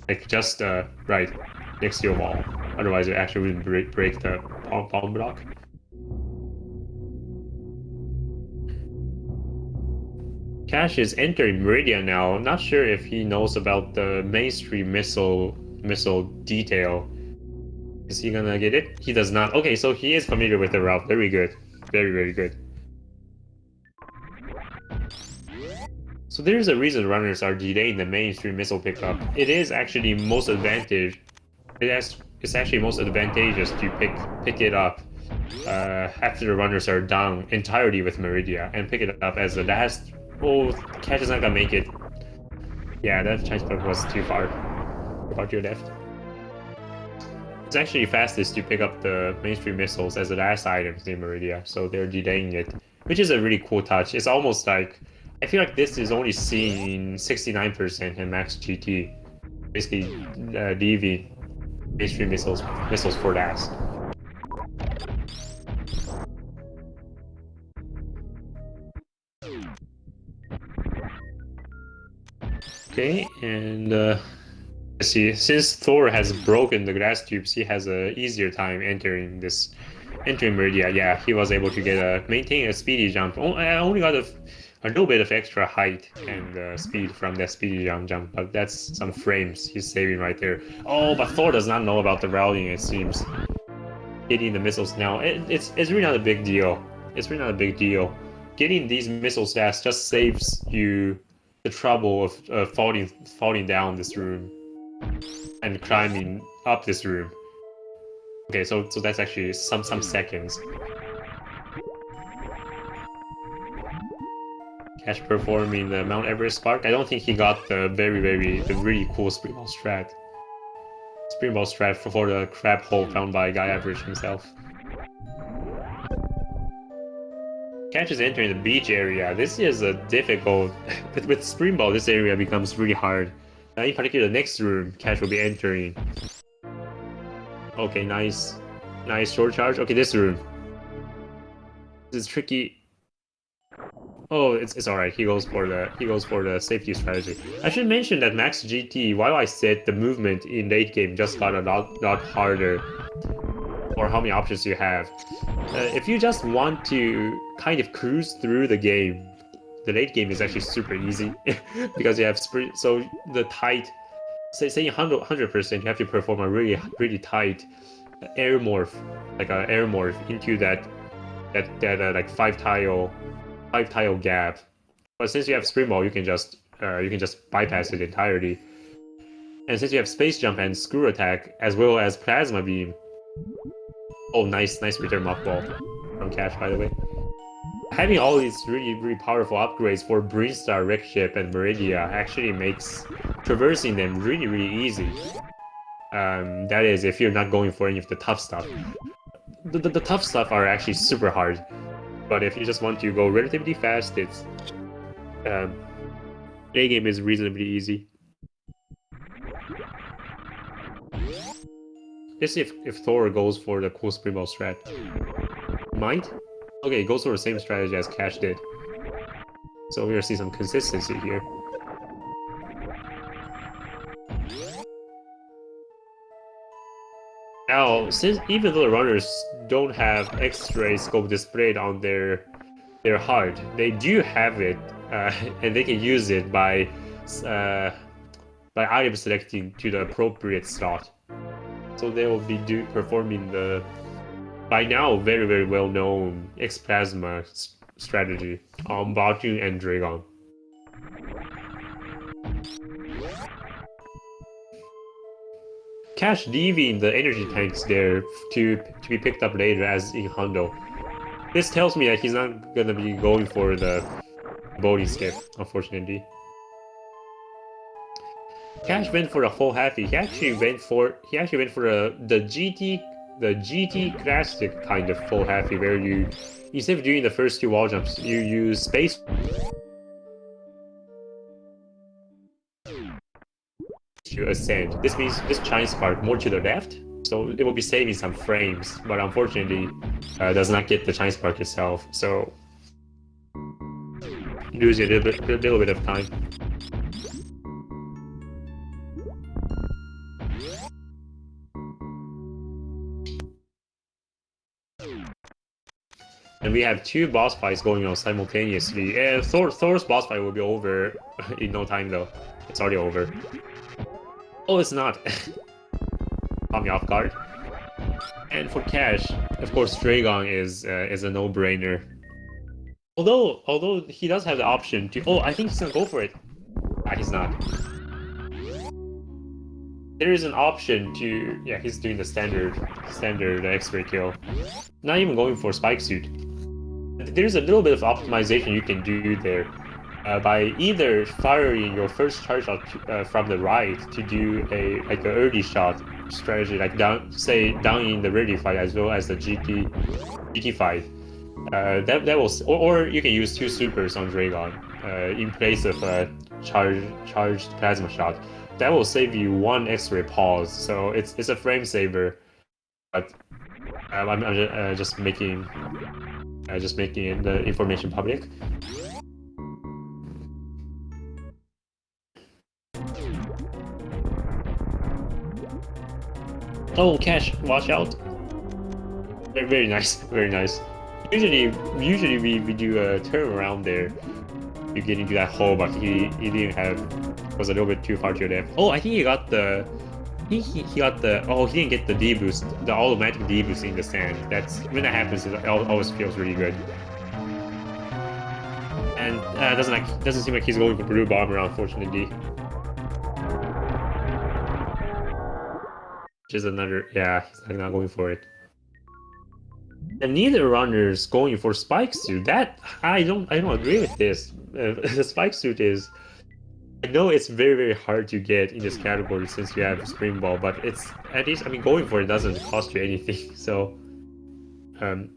like just right next to your wall. Otherwise, it actually wouldn't break the palm block. Cash is entering Meridian now. Not sure if he knows about the mainstream missile detail. Is he gonna get it? He does not. Okay, so he is familiar with the route. Very good. Very good. So there's a reason runners are delaying the mainstream missile pickup. It is actually most advantageous. It's actually most advantageous to pick it up after the runners are done entirely with Meridia and pick it up as the last. Oh, Cash is not gonna make it. Yeah, that transport was too far to your left. It's actually fastest to pick up the mainstream missiles as the last items in Meridia, so they're delaying it, which is a really cool touch. It's almost like, I feel like this is only seen 69% in Max GT, basically leaving mainstream missiles for last. Okay, and let's see. Since Thor has broken the glass tubes, he has a easier time entering Meridia. Yeah, he was able to maintain a speedy jump. I only got a little bit of extra height and speed from that speedrun jump, but that's some frames he's saving right there. Oh, but Thor does not know about the rallying, it seems. Hitting the missiles now, it's really not a big deal. It's really not a big deal. Getting these missiles fast just saves you the trouble of falling down this room and climbing up this room. Okay, so that's actually some seconds. Cash performing the Mount Everest Spark. I don't think he got the really cool Speedball strat. Speedball strat for the crab hole found by Guy Average himself. Cash is entering the beach area. This is a difficult... with Speedball, this area becomes really hard. In particular, the next room, Cash will be entering. Okay, nice short charge. Okay, this room. This is tricky. Oh, it's alright. He goes for the safety strategy. I should mention that Max GT, while I said the movement in late game just got a lot harder, or how many options you have. If you just want to kind of cruise through the game, the late game is actually super easy because you have so the tight. Say 100%, you have to perform a really tight air morph, like an air morph into that like five tile gap. But since you have Speedball, you can just bypass it entirely. And since you have space jump and screw attack as well as plasma beam. Oh, nice return mockball from Cash, by the way. Having all these really powerful upgrades for Brinstar, Wreck Ship, and Meridia actually makes traversing them really easy. That is, if you're not going for any of the tough stuff. The tough stuff are actually super hard, but if you just want to go relatively fast, it's late game is reasonably easy. Let's see if Thor goes for the cool Speedball strat. Might? Okay, goes for the same strategy as Cash did. So we're gonna see some consistency here. Now, since even though the runners don't have X-ray scope displayed on their HUD, they do have it, and they can use it by item selecting to the appropriate slot. So they will be performing the by now very well known X-Plasma strategy on Batu and Dragon. Cash leaving the energy tanks there to be picked up later as in Hondo. This tells me that he's not gonna be going for the body skip, unfortunately. Cash went for a full halfie. He actually went for the GT classic kind of full halfie, where you instead of doing the first two wall jumps, you use space to ascend. This means this Chine Spark more to the left, so it will be saving some frames, but unfortunately does not get the Chine Spark itself, so losing a little bit of time. And we have two boss fights going on simultaneously. Thor's boss fight will be over in no time though. It's already over. Oh, it's not. Caught me off guard. And for Cash, of course, Dragon is a no-brainer. Although he does have the option to. Oh, I think he's gonna go for it. Ah, he's not. There is an option to. Yeah, he's doing the standard X-ray kill. Not even going for Spike Suit. There's a little bit of optimization you can do there by either firing your first charge shot from the right to do a early shot strategy, like down in the ready fight as well as the GT fight. That will, or you can use two supers on Dragon in place of a charged plasma shot. That will save you one X-ray pause, so it's a frame saver. But I'm just making the information public. Oh, Cash, watch out! Very nice, very nice. Usually we do a turnaround there, get into that hole, but he didn't have, was a little bit too far to the left. Oh, I think he got the, he got the, oh, he didn't get the D boost, the automatic D boost in the sand. That's, when that happens, it always feels really good. And doesn't seem like he's going for blue bomber, unfortunately. Which is another, yeah, he's not going for it. And neither runner's going for spike suit. That I don't agree with this. The spike suit is, I know it's very hard to get in this category since you have spring ball, but it's at least, I mean, going for it doesn't cost you anything. So going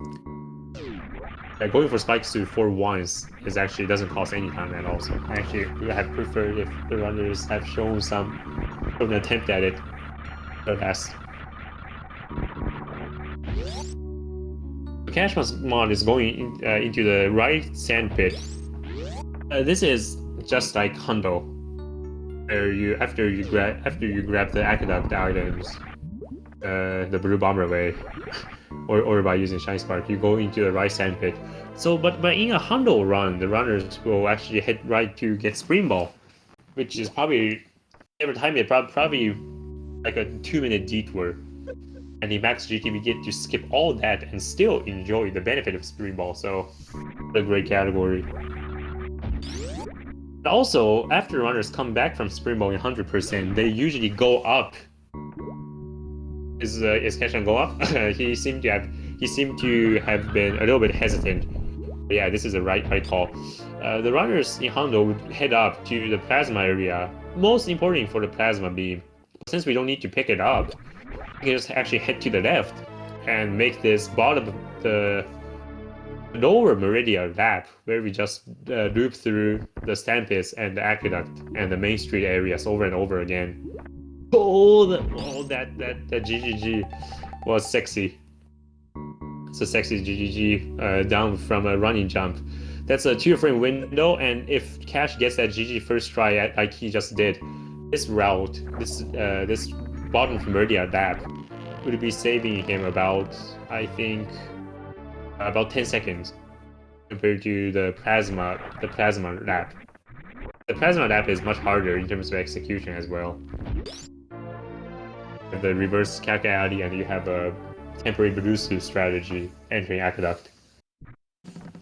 for spike suit for once is actually doesn't cost any time at all. So I actually would have preferred if the runners have shown some of an attempt at it. But that's kashmod is going into the right sand pit. This is just like Hundo, where you after you grab the aqueduct items, the blue bomber way, or by using shine spark, you go into the right sand pit. So, but in a Hundo run, the runners will actually head right to get spring ball, which is probably every time it probably like a 2-minute detour. And in max GT, we get to skip all that and still enjoy the benefit of spring ball. So, a great category. And also, after runners come back from spring ball in 100%, they usually go up. Is kashmod go up? he seemed to have been a little bit hesitant. But yeah, this is a right call. The runners in Hundo would head up to the plasma area. Most important for the plasma beam, since we don't need to pick it up, we can just actually head to the left and make this bottom the lower meridian lap where we just loop through the stand pits and the aqueduct and the main street areas over and over again. Oh, that GGG was sexy. It's a sexy GGG down from a running jump. That's a 2-frame window, and if Cash gets that GG first try like he just did, this route, this bottom meridian lap would be saving him about, I think, about 10 seconds compared to the plasma lap. The plasma lap is much harder in terms of execution as well. The reverse Kaka-Adi, and you have a temporary Barusu strategy entering aqueduct.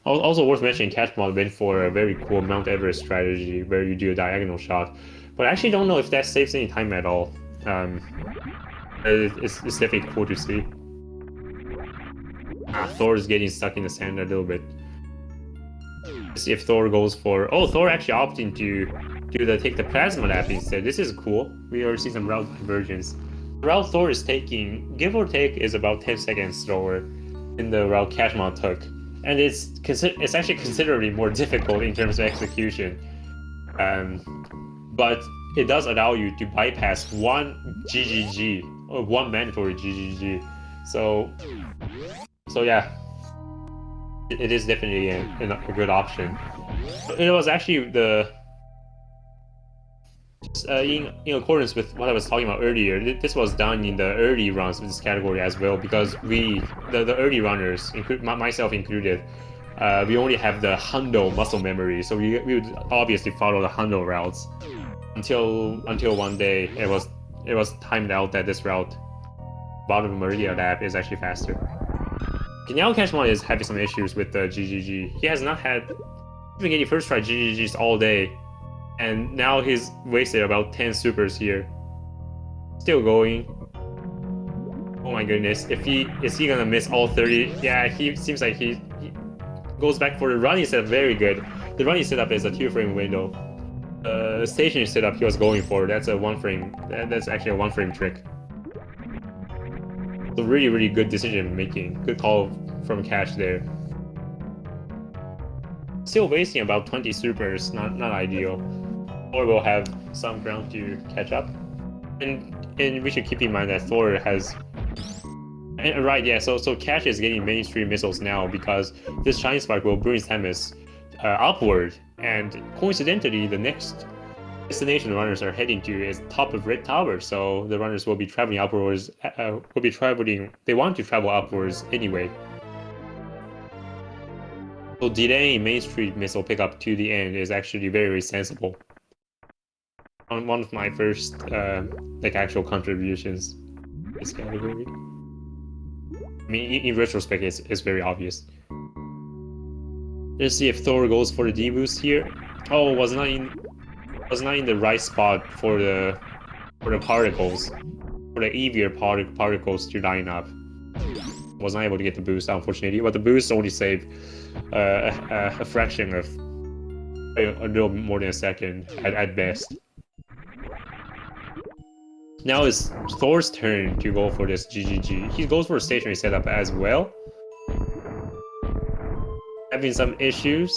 Also worth mentioning, kashmod went for a very cool Mount Everest strategy where you do a diagonal shot, but I actually don't know if that saves any time at all. It's definitely cool to see. Thor is getting stuck in the sand a little bit. Let's see if Thor goes for... Oh, Thor actually opting to take the plasma lap instead. This is cool. We already see some route divergence. The route Thor is taking, give or take, is about 10 seconds slower than the route kashmod took. And it's actually considerably more difficult in terms of execution. But it does allow you to bypass one GGG, or one mandatory GGG. So yeah, it is definitely a good option. It was actually the... in accordance with what I was talking about earlier, this was done in the early runs of this category as well, because the early runners, myself included, we only have the Hundo muscle memory, so we would obviously follow the Hundo routes until one day it was timed out that this route, bottom meridian lap, is actually faster. Okay, now kashmod is having some issues with the GGG. He has not had even getting first try GGGs all day. And now he's wasted about 10 supers here. Still going. Oh my goodness. Is he gonna miss all 30? Yeah, he seems like he goes back for the running setup. Very good. The running setup is a 2-frame window. Stationary setup he was going for. That's a 1-frame. That's actually a 1-frame trick. So really good decision making. Good call from Cash there. Still wasting about 20 supers. Not ideal. Thor will have some ground to catch up, and we should keep in mind that Thor has, right, yeah. So Cash is getting mainstream missiles now because this Shine Spark will bring Samus upward, and coincidentally, the next destination the runners are heading to is top of Red Tower. So the runners will be traveling upwards. They want to travel upwards anyway. So delaying Main Street missile pickup to the end is actually very, very sensible. On one of my first like actual contributions in this category. I mean, in retrospect, it's very obvious. Let's see if Thor goes for the D boost here. Oh, was not in the right spot for the particles, for the heavier particles to line up. Was not able to get the boost, unfortunately. But the boost only saved a fraction of a little more than a second at best. Now it's Thor's turn to go for this GGG. He goes for a stationary setup as well. Having some issues.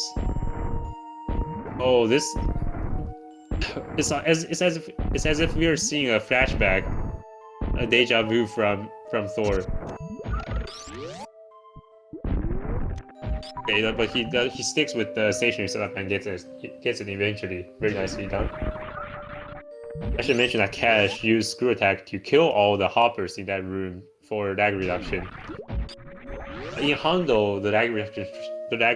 Oh, this it's as if we are seeing a flashback, a deja vu from Thor. Okay, but he sticks with the stationary setup and gets it eventually. Very nicely done. I should mention that Cash used Screw Attack to kill all the hoppers in that room for lag reduction. In Hondo, the lag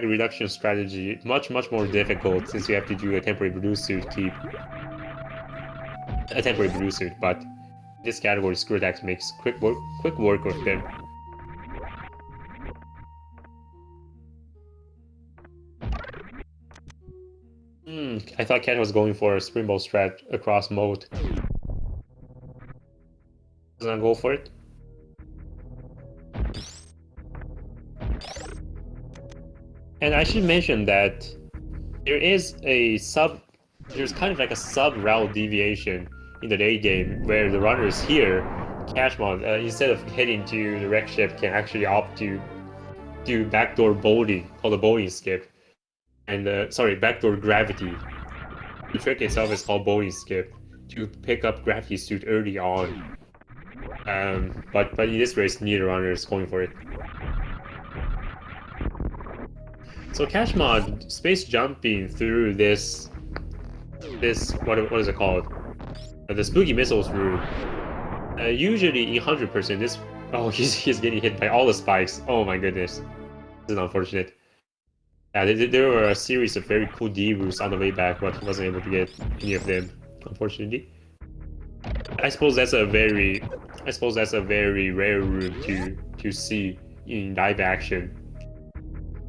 reduction strategy much more difficult since you have to do a temporary blue suit keep. A temporary blue suit, but in this category, Screw Attack makes quick work of them. I thought Cat was going for a Springbolt strat across mode. Does not go for it. And I should mention that there's kind of like a sub-route deviation in the late game where the runners here, kashmod, instead of heading to the wreck ship, can actually opt to do backdoor bowling, called the bowling skip. And sorry, backdoor gravity. The trick itself is called bowling skip to pick up gravity suit early on. But in this race, neither runner is going for it. So kashmod space jumping through this what is it called? The spooky missiles room. Usually in 100%, this he's getting hit by all the spikes. Oh my goodness, this is unfortunate. Yeah, there were a series of very cool D routes on the way back, but he wasn't able to get any of them, unfortunately. I suppose that's a very rare route to see in live action.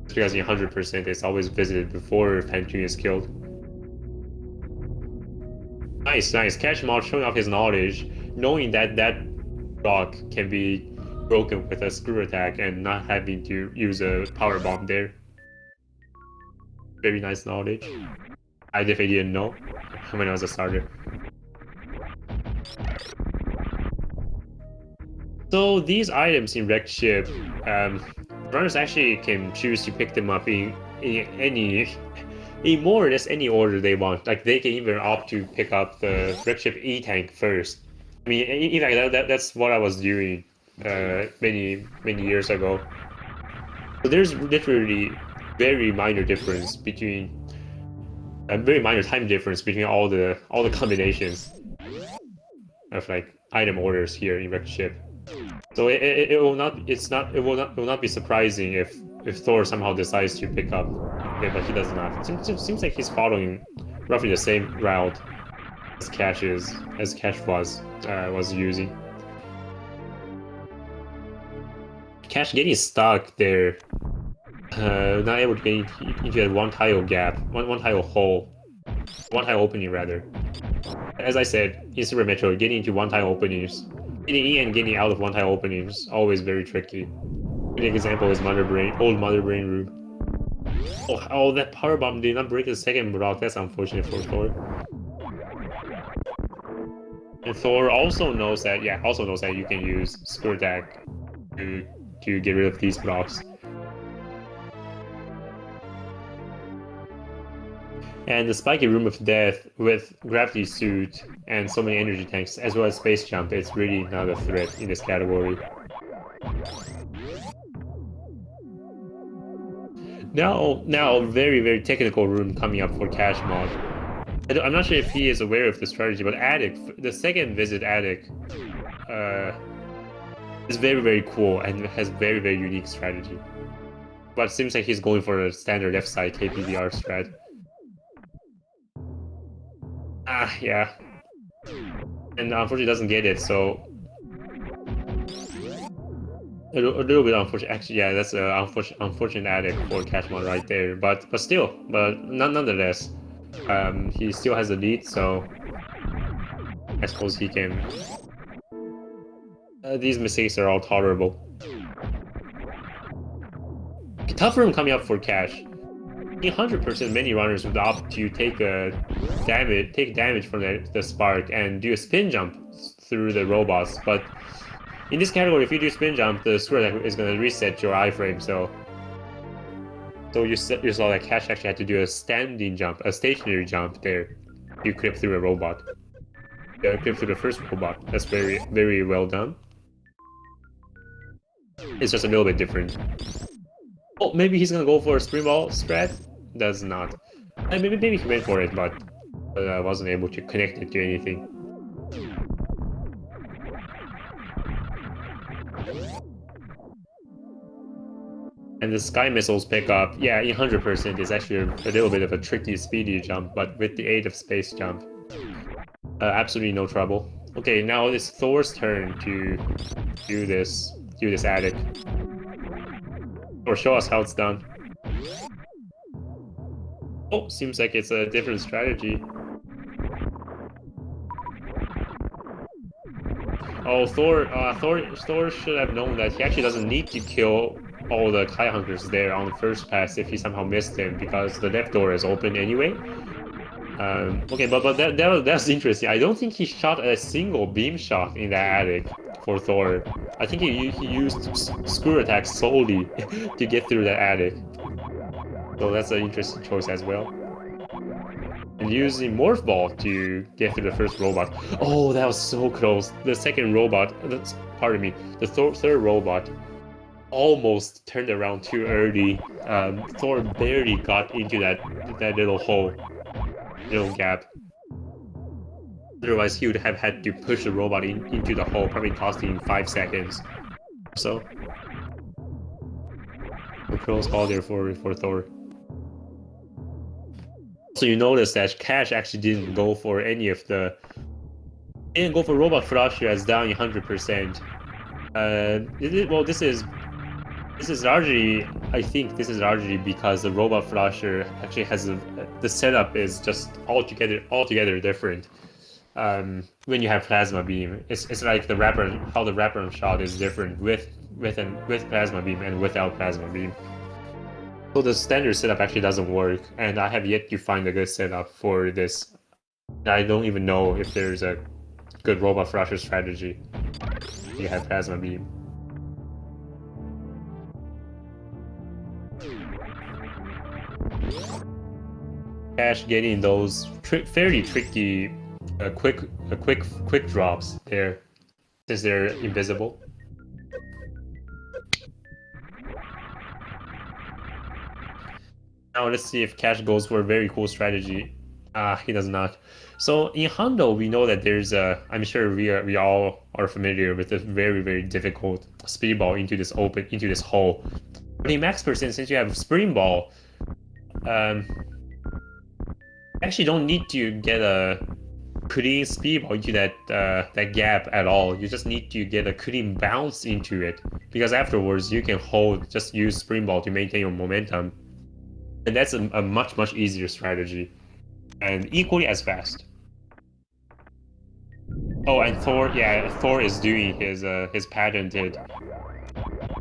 Because in 100% it's always visited before Pantune is killed. Nice. kashmod showing off his knowledge, knowing that rock can be broken with a screw attack and not having to use a power bomb there. Very nice knowledge. I definitely didn't know when I was a starter. So these items in wrecked ship, runners actually can choose to pick them up in more or less any order they want. Like they can even opt to pick up the wrecked ship E-tank first. I mean, in fact, that's what I was doing many years ago. So there's literally very minor difference between a very minor time difference between all the combinations of like item orders here in wrecked ship. So it will not be surprising if Thor somehow decides to pick up. Okay, but he does not. Seems like he's following roughly the same route as Cash was using. Cash getting stuck there. Not able to get into that one tile gap, one tile hole, one tile opening rather. As I said, in Super Metroid, getting into one tile openings, getting in and getting out of one tile openings, always very tricky. An example is old Mother Brain room. Oh, that power bomb did not break the second block. That's unfortunate for Thor. And Thor also knows that you can use Screw Attack to get rid of these blocks. And the spiky room of death with gravity suit and so many energy tanks, as well as space jump, it's really not a threat in this category. Now, very technical room coming up for kashmod. I'm not sure if he is aware of the strategy, but Attic, the second visit Attic, is very cool and has very unique strategy. But it seems like he's going for a standard left side KPDR strat. Yeah. And unfortunately doesn't get it, so a little bit unfortunate. Actually, yeah, that's an unfortunate addict for kashmod right there. But still, nonetheless, he still has the lead, so I suppose he can. These mistakes are all tolerable. Tough room coming up for cash. 100% many runners would opt to take damage from the spark and do a spin jump through the robots, but in this category, if you do spin jump, the screw attack is going to reset your iframe. So you saw that Cash actually had to do a standing jump, a stationary jump there. You clip through a robot. Clip through the first robot. That's very, very well done. It's just a little bit different. Oh, maybe he's gonna go for a spring ball strat. Does not. Maybe he went for it, but I wasn't able to connect it to anything. And the sky missiles pick up. Yeah, 100% is actually a little bit of a tricky speedy jump, but with the aid of space jump, absolutely no trouble. Okay, now it's Thor's turn to do this attic. Or show us how it's done. Oh, seems like it's a different strategy. Oh, Thor should have known that he actually doesn't need to kill all the Kai Hunters there on the first pass if he somehow missed him, because the left door is open anyway. Okay, but that's interesting. I don't think he shot a single beam shot in that attic for Thor. I think he used screw attacks solely to get through that attic. So that's an interesting choice as well. And using Morph Ball to get through the first robot. Oh, that was so close. The second robot, pardon me, the third robot almost turned around too early. Thor barely got into that little hole, little gap. Otherwise, he would have had to push the robot into the hole, probably costing 5 seconds. So, a close call there for Thor. So you notice that Cash actually didn't go for any of the... Didn't go for Robot Flusher as down 100%. Well, this is largely... I think this is largely because the Robot Flusher actually has the setup is just altogether different. When you have Plasma Beam, it's like how the wraparound shot is different with Plasma Beam and without Plasma Beam. So the standard setup actually doesn't work, and I have yet to find a good setup for this. I don't even know if there's a good Robot Flusher strategy. You have Plasma Beam. Cash getting those fairly tricky, quick drops there, since they're invisible. Now let's see if Cash goes for a very cool strategy. He does not. So in Hondo, we know that there's a... I'm sure we all are familiar with a very difficult speedball into this hole. But in Max Percent, since you have Spring Ball, actually don't need to get a clean speedball into that gap at all. You just need to get a clean bounce into it, because afterwards you can just use Spring Ball to maintain your momentum. And that's a much easier strategy, and equally as fast. Oh, and Thor is doing his patented,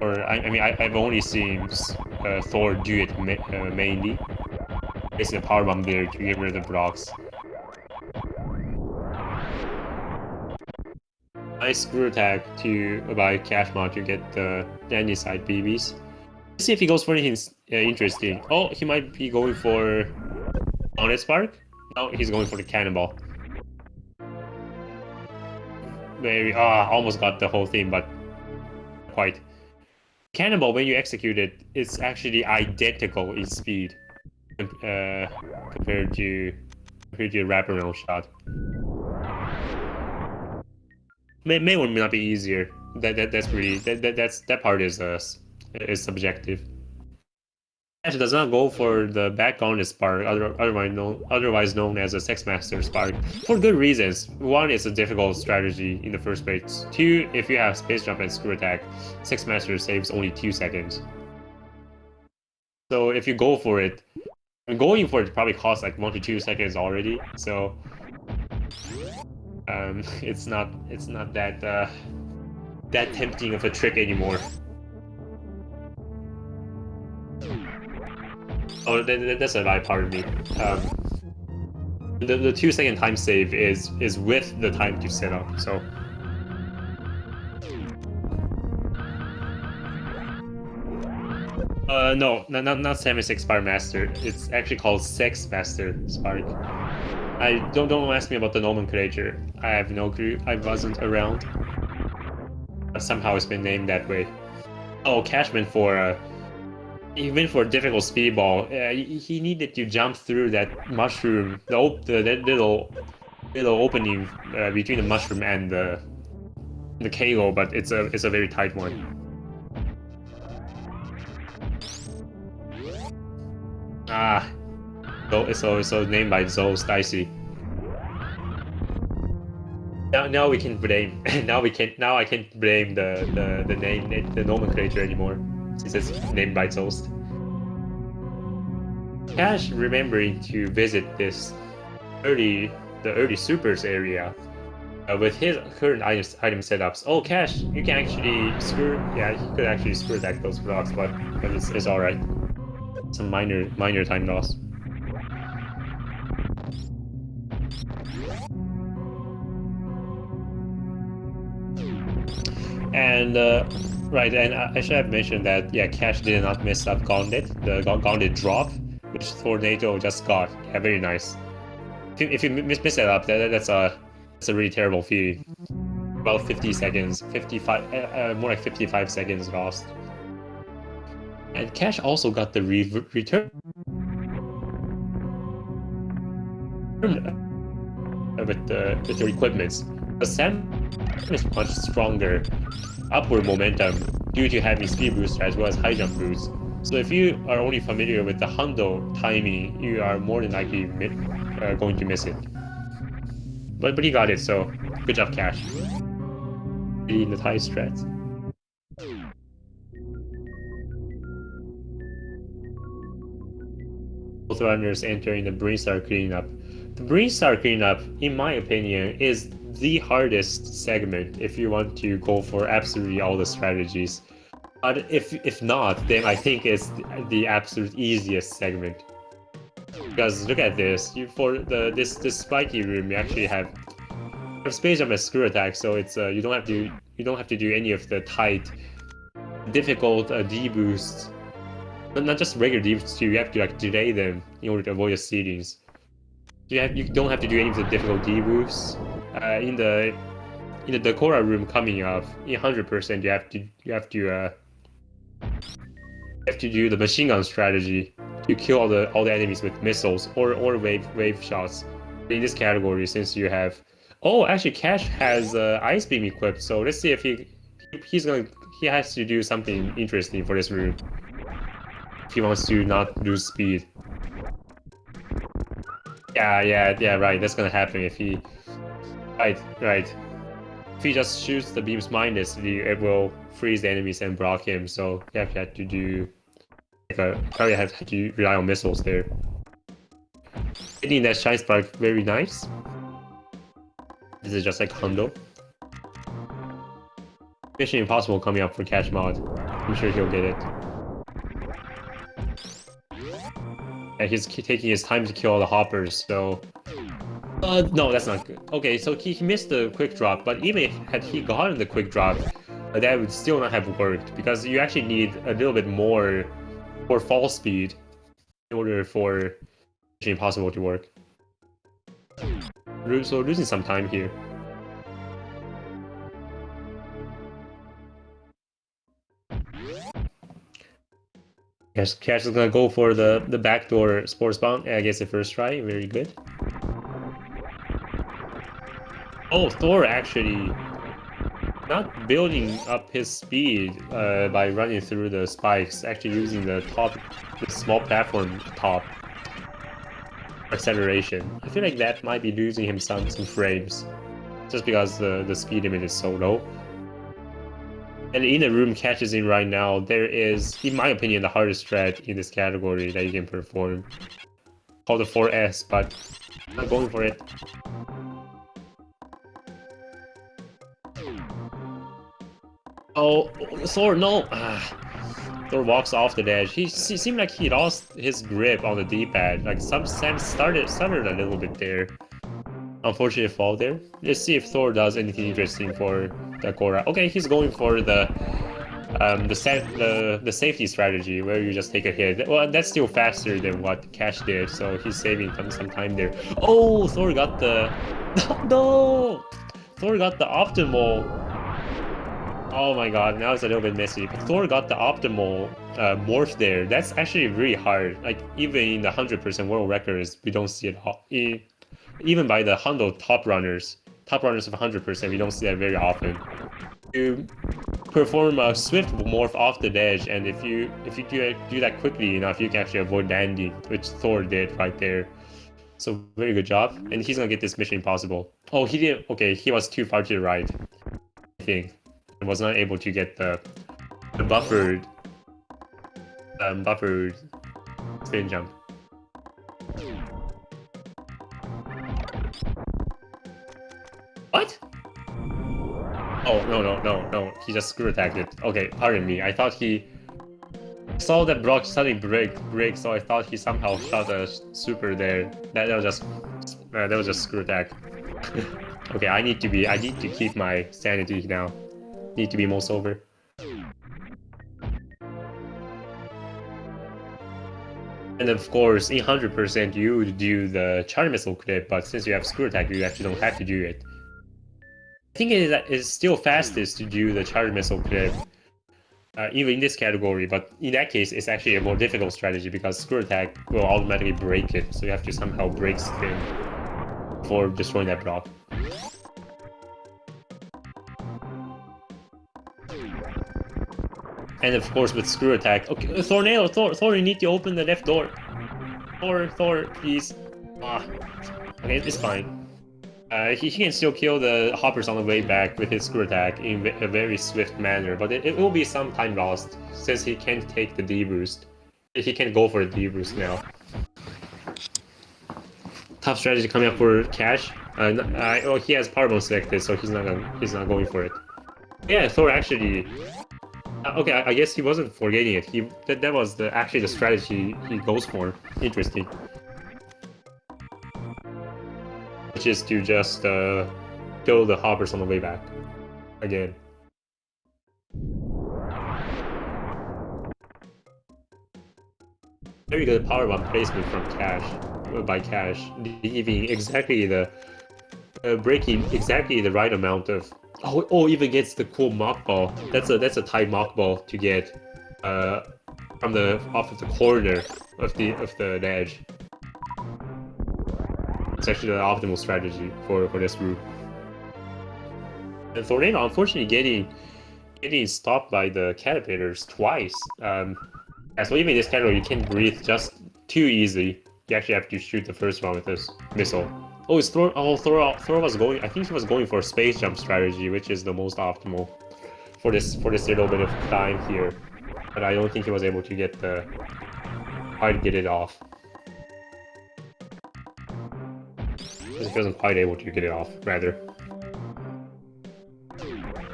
or I've only seen Thor do it mainly. Basically, a power bomb there to get rid of the blocks. Nice screw attack by kashmod to get the Dandy side BBs. Let's see if he goes for anything interesting. Oh, he might be going for Honest Spark? No, he's going for the Cannonball. Maybe, almost got the whole thing, but quite. Cannonball, when you execute it, it's actually identical in speed compared to a wraparound shot. May or may not be easier. That part is subjective. Cash does not go for the background spark, otherwise known as a Sexmaster spark, for good reasons. One, it's a difficult strategy in the first place. Two, if you have space jump and screw attack, Sexmaster saves only 2 seconds. So if you go for it, going for it probably costs like 1 to 2 seconds already. So it's not that that tempting of a trick anymore. Oh, that's a lie, pardon me. The 2-second time save is with the time to set up, so. No, not 76 Spark Master. It's actually called Sex Master Spark. I don't ask me about the nomenclature. I have no clue. I wasn't around. But somehow it's been named that way. Oh, Cashman for he went for a difficult speedball. He needed to jump through that mushroom, that little opening between the mushroom and the Kalo, but it's a very tight one. Ah, so named by Zost, I see. Now we can blame. Now I can't blame the name, the nomenclature anymore, since it's named by Zost. Cash remembering to visit this the early supers area with his current item setups. Oh, Cash, you can actually screw. Yeah, he could actually screw attack those blocks, but it's all right. Some minor time loss. And right, and I should have mentioned that yeah, Cash did not mess up Gauntlet, the Gauntlet drop, which Thorneto just got. Yeah, very nice. If you miss it up, that's a really terrible feeling. About 50 seconds, 55, more like 55 seconds lost. And Cash also got the return with the equipments. The Sam is much stronger upward momentum due to having speed boost as well as high jump boost. So if you are only familiar with the Hundo timing, you are more than likely going to miss it. But he got it, so good job, Cash. In the high strats. Both runners entering the Brinstar cleanup. The Brinstar cleanup, in my opinion, is the hardest segment if you want to go for absolutely all the strategies. But if not, then I think it's the absolute easiest segment. Because look at this, for this spiky room, you actually have space jump and screw attack, so it's you don't have to do any of the tight, difficult D boosts. Not just regular D boosts too. You have to like delay them in order to avoid the ceilings. You don't have to do any of the difficult D boosts. In the Decora room coming up, in 100%, you have to do the machine gun strategy to kill all the enemies with missiles or wave shots. In this category, since you have, oh, actually Cash has ice beam equipped, so let's see if he has to do something interesting for this room if he wants to not lose speed. Yeah, right. That's gonna happen if he, right. If he just shoots the beams mindlessly, it will freeze the enemies and block him. So you have to do, probably have to rely on missiles there. Hitting that Shine Spark, very nice. This is just like Hundo. Mission Impossible coming up for kashmod. I'm sure he'll get it. And he's taking his time to kill all the hoppers, so... no, that's not good. Okay, so he missed the quick drop, but even if had he gotten the quick drop, that would still not have worked, because you actually need a little bit more for fall speed in order for Mission Impossible to work. So losing some time here. Yes, Cash is gonna go for the backdoor sports bomb. I guess the first try, very good. Oh, Thor actually not building up his speed by running through the spikes, actually using the small platform top acceleration. I feel like that might be losing him some frames, just because the speed limit is so low. And in the room catches in right now, there is, in my opinion, the hardest strat in this category that you can perform, called the 4S, but I'm not going for it. Oh, Thor, no! Thor walks off the ledge. He seemed like he lost his grip on the D-pad. Like some Sam started a little bit there. Unfortunate fall there. Let's see if Thor does anything interesting for the Korra. Okay, he's going for the safety strategy where you just take a hit. Well, that's still faster than what Cash did, so he's saving some time there. Oh, Thor got the no. Thor got the optimal. Oh my god, now it's a little bit messy. But Thor got the optimal morph there. That's actually really hard. Like, even in the 100% world records, we don't see it. Even by the Hondo top runners of 100%, we don't see that very often. You perform a swift morph off the ledge, and if you do that quickly enough, you can actually avoid landing, which Thor did right there. So very good job. And he's gonna get this Mission Impossible. Oh, he didn't. Okay, he was too far to the right, I think. I was not able to get the buffered spin jump. What? Oh, no. He just screw attacked it. Okay, pardon me. I thought he saw that block suddenly break, so I thought he somehow shot a super there. That was just screw attack. Okay, I need to keep my sanity now. Need to be more sober. And of course, in 100%, you would do the charge missile clip, but since you have screw attack, you actually don't have to do it. I think it is still fastest to do the charge missile clip, even in this category, but in that case, it's actually a more difficult strategy because screw attack will automatically break it, so you have to somehow break spin before destroying that block. And of course, with screw attack, okay, Thorneto, Thor, you need to open the left door. Thor, please. Okay, it's fine. He can still kill the hoppers on the way back with his screw attack in a very swift manner, but it will be some time lost since he can't take the D boost. He can't go for the D boost now. Tough strategy coming up for Cash. Oh, he has power bone selected, so he's not going for it. Yeah, Thor actually. Okay, I guess he wasn't forgetting it. That was actually the strategy he goes for. Interesting. Which is to just kill the hoppers on the way back again. Very good power bomb placement from by Cash, leaving exactly the breaking exactly the right amount of. Oh, even gets the cool mock ball. That's a tight mock ball to get off of the corner of the ledge. It's actually the optimal strategy for this route. And Thorneto, unfortunately, getting stopped by the caterpillars twice. So even in this category, you can't breathe just too easy. You actually have to shoot the first one with this missile. Oh, it's Thor. Oh, Thor was going. I think he was going for a space jump strategy, which is the most optimal for this little bit of time here. But I don't think he was able to get it off. He wasn't quite able to get it off, rather.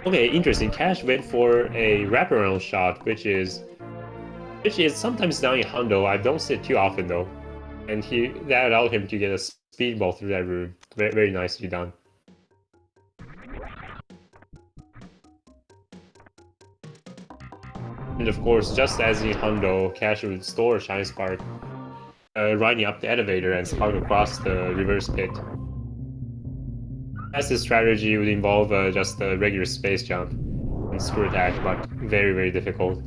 Okay, interesting. Cash went for a wraparound shot, which is sometimes done in Hondo. I don't see it too often though, and that allowed him to get a speedball through that room. Very, very nicely done. And of course, just as in Hondo, Cash would store Shine Spark, riding up the elevator and spark across the reverse pit. As this strategy would involve just a regular space jump and screw attack, but very, very difficult.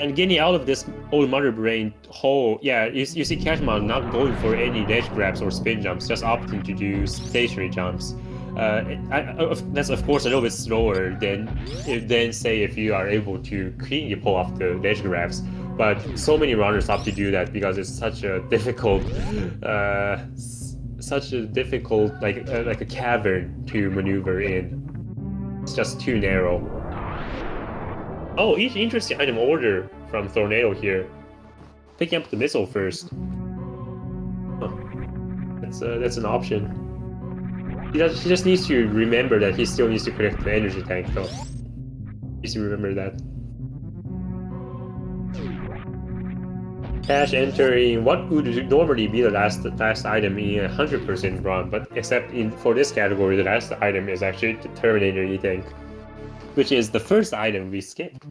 And getting out of this old mother brain hole, yeah, you see kashmod not going for any ledge grabs or spin jumps, just opting to do stationary jumps. That's of course a little bit slower than say if you are able to cleanly pull off the ledge grabs. But so many runners opt to do that because it's such a difficult, like a cavern to maneuver in. It's just too narrow. Oh, each interesting item order from Thorneto here. Picking up the missile first. Huh. That's an option. He just needs to remember that he still needs to collect the energy tank, though. He needs to remember that. Cash entering what would normally be the last item in a 100% run, but except for this category, the last item is actually the Terminator E-Tank, which is the first item we skipped.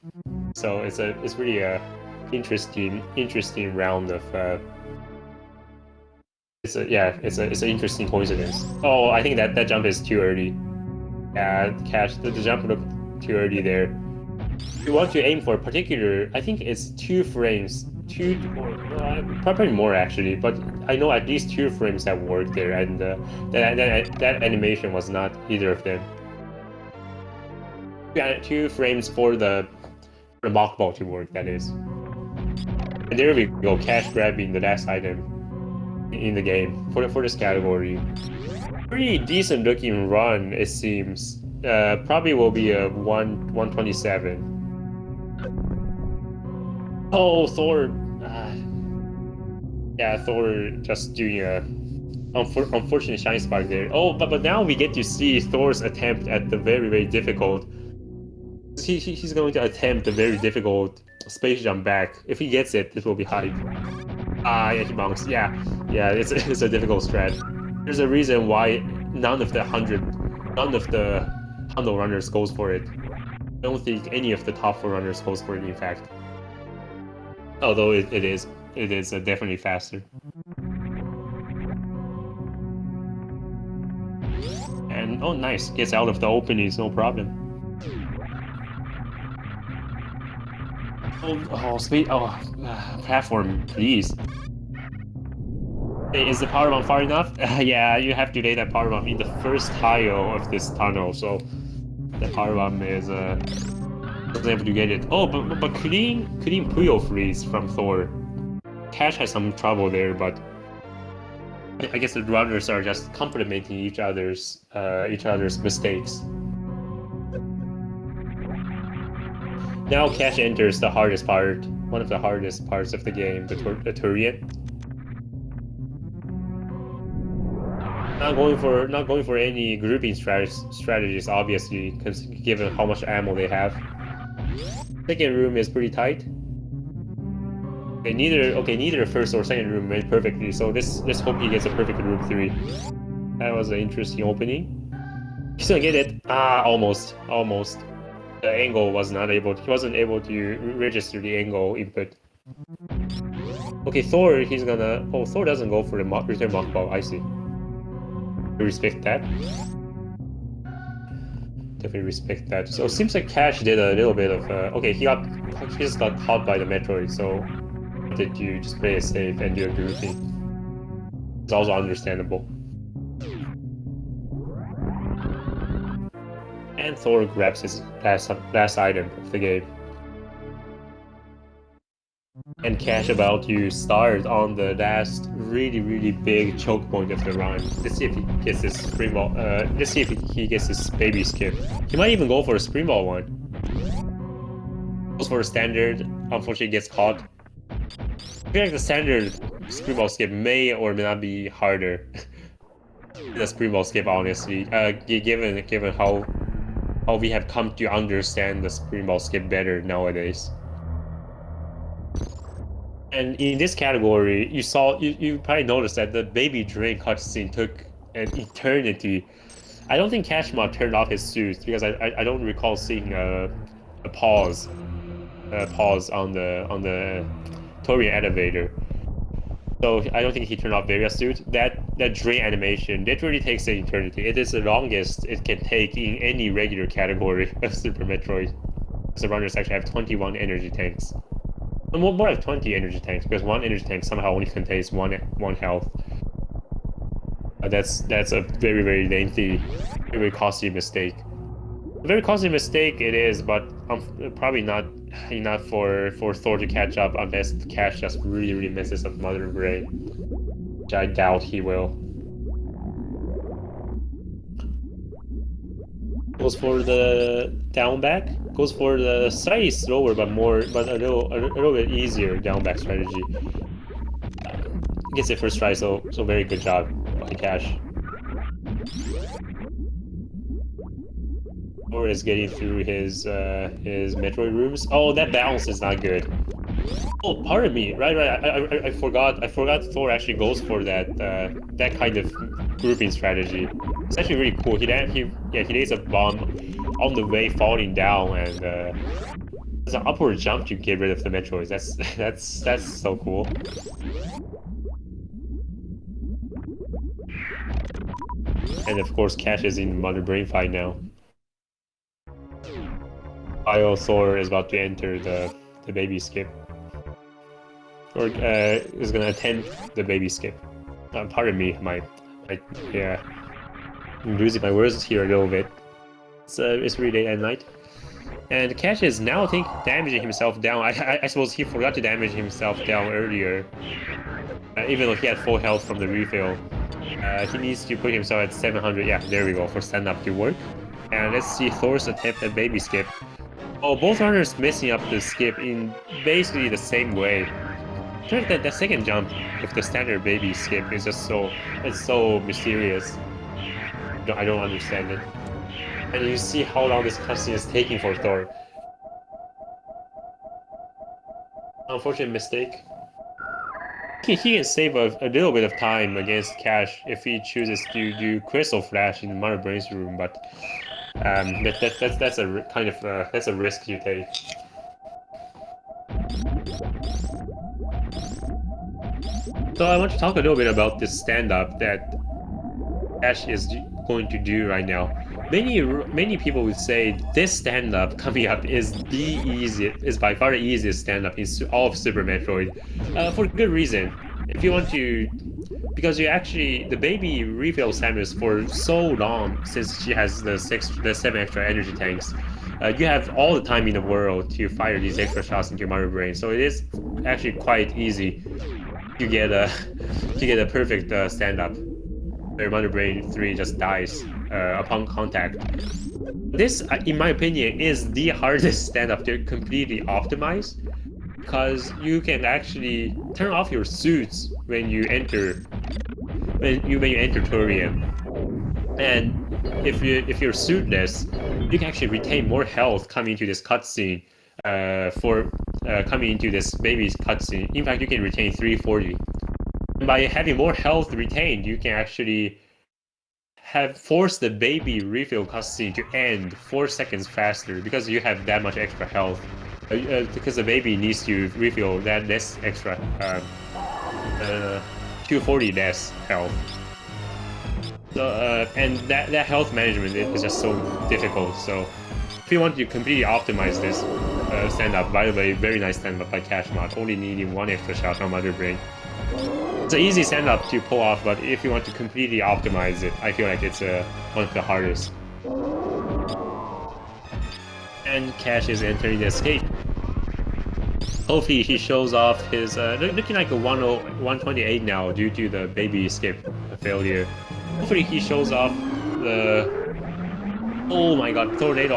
So it's really a interesting round of it's an interesting coincidence. Oh, I think that jump is too early. Yeah, the jump looked too early there. You want to aim for a particular, I think it's 2 frames, probably more actually, but I know at least 2 frames that worked there, and that animation was not either of them. Yeah, 2 frames for the mock ball to work, that is. And there we go, cash grabbing the last item in the game for this category. Pretty decent looking run, it seems. Probably will be a 127. Oh, Thor. Yeah, Thor just doing a unfortunate shine spark there. Oh, but now we get to see Thor's attempt at the very difficult. He's going to attempt the very difficult space jump back. If he gets it, this will be hype. Yeah, he bonks. Yeah, it's a difficult strat. There's a reason why none of the Hundo runners goes for it. I don't think any of the top 4 runners goes for it, in fact. Although it is definitely faster. And oh, nice, gets out of the openings, no problem. Platform, please. Is the power bomb far enough? Yeah, you have to lay that power bomb in the first tile of this tunnel, so the power bomb is wasn't able to get it. Oh, but clean Puyo freeze from Thor. Cash has some trouble there, but I guess the runners are just complementing each other's mistakes. Now Cash enters the hardest part, one of the hardest parts of the game, the turret. Not going for any grouping strategies, obviously, given how much ammo they have. Second room is pretty tight. Okay, neither first or second room went perfectly, so let's hope he gets a perfect room 3. That was an interesting opening. He's gonna get it. Almost. The angle he wasn't able to register the angle input. Okay, Thor, Thor doesn't go for the return mock ball, I see. We respect that. Definitely respect that. So it seems like Cash did a little bit of okay, he just got caught by the Metroid, so did you just play it safe and do a grouping? It's also understandable. And Thor grabs his last item of the game. And Cash about to start on the last really big choke point of the run. Let's see if he gets this springboard. Let's see if he gets this baby skip. He might even go for a springboard one. Goes for a standard. Unfortunately, gets caught. I feel like the standard springboard skip may or may not be harder than the springboard skip, honestly. Given how we have come to understand the springboard skip better nowadays. And in this category, you probably noticed that the baby drain cutscene took an eternity. I don't think kashmod turned off his suit because I don't recall seeing a pause on the Torian elevator. So I don't think he turned off Varia's suit. That drain animation literally takes an eternity. It is the longest it can take in any regular category of Super Metroid. The runners actually have 21 energy tanks. More like 20 energy tanks, because one energy tank somehow only contains one health. That's a very, very lengthy, very costly mistake. A very costly mistake it is, but probably not enough for Thor to catch up unless Cash just really, really messes up Mother Brain, which I doubt he will. Goes for the down back. Goes for the slightly slower, but a little bit easier down back strategy. Gets it first try, so very good job by Cash. Or is getting through his Metroid rooms. Oh, that bounce is not good. Oh, pardon me. Right. I forgot. I forgot Thor actually goes for that kind of grouping strategy. It's actually really cool. He lays a bomb on the way falling down, and there's an upward jump to get rid of the Metroids. That's so cool. And of course, Cash is in Mother Brain fight now. Bio Thor is about to enter the baby skip. Or is gonna attend the baby skip. Pardon me, yeah, I'm losing my words here a little bit. It's really late at night, and Cash is now, I think, damaging himself down. I suppose he forgot to damage himself down earlier, even though he had full health from the refill. He needs to put himself at 700. Yeah, there we go, for stand up to work. And let's see Thor's attempt at baby skip. Oh, both runners messing up the skip in basically the same way. That second jump with the standard baby skip is just so mysterious. I don't understand it. And you see how long this cutscene is taking for Thor. Unfortunate mistake. He can save a little bit of time against Cash if he chooses to do Crystal Flash in Mother Brain's room, but that's a kind of that's a risk you take. So I want to talk a little bit about this stand-up that Ash is going to do right now. Many people would say this stand-up coming up is by far the easiest stand-up in all of Super Metroid, for good reason. If you want to, because the baby refill Samus for so long, since she has the 7 extra energy tanks. You have all the time in the world to fire these extra shots into Mother Brain, so it is actually quite easy to get a perfect stand-up where Mother Brain 3 just dies upon contact. This, in my opinion, is the hardest stand-up to completely optimize, because you can actually turn off your suits when you enter Turian, and if you're suitless, you can actually retain more health coming into this cutscene. Coming into this baby's cutscene, in fact, you can retain 340. And by having more health retained, you can actually force the baby refill cutscene to end 4 seconds faster because you have that much extra health. Because the baby needs to refill that less extra 240 less health. So and that health management is just so difficult. So if you want to completely optimize this stand-up, by the way, very nice stand-up by kashmod, only needing 1 extra shot from Mother Brain. It's an easy stand-up to pull off, but if you want to completely optimize it, I feel like it's one of the hardest. And Cash is entering the escape. Hopefully he shows off his looking like a 128 now due to the baby skip failure. Hopefully he shows off the... Oh my god, Thorneto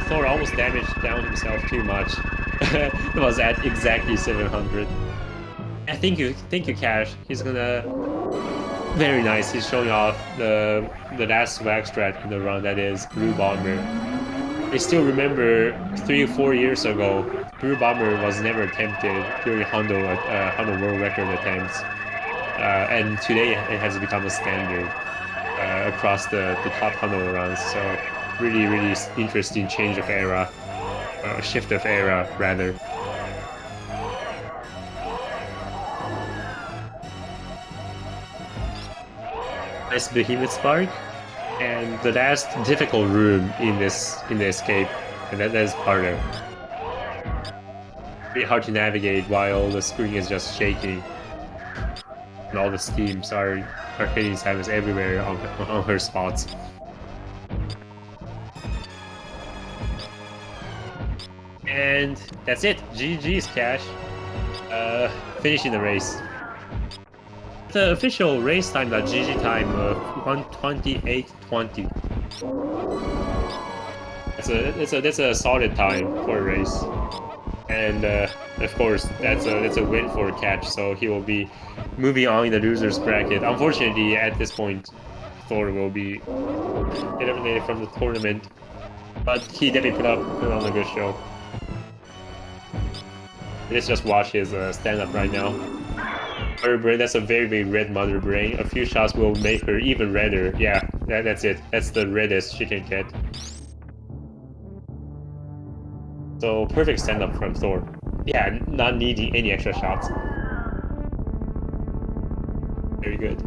Thor almost damaged down himself too much. It was at exactly 700. Thank you, Cash. He's gonna... Very nice, he's showing off the last swag strat in the run, that is Blue Bomber. I still remember 3 or 4 years ago, Blue Bomber was never attempted during Hondo World Record attempts. And today it has become a standard across the top Hondo runs. So really, really interesting change of era, shift of era rather. Nice Behemoth Spark, and the last difficult room in the escape, and that is harder. Very hard to navigate while the screen is just shaking. And all the steams are hitting Samus everywhere on her spots. And that's it. GG's, Cash. Finishing the race. The official race time, the GG time of 1:28:20. That's a solid time for a race. And of course, that's a win for Catch. So he will be moving on in the losers bracket. Unfortunately, at this point, Thor will be eliminated from the tournament. But he definitely put on a good show. Let's just watch his stand-up right now. Mother Brain, that's a very, very red Mother Brain. A few shots will make her even redder. Yeah, that's it. That's the reddest she can get. So, perfect stand-up from Thor. Yeah, not needing any extra shots. Very good.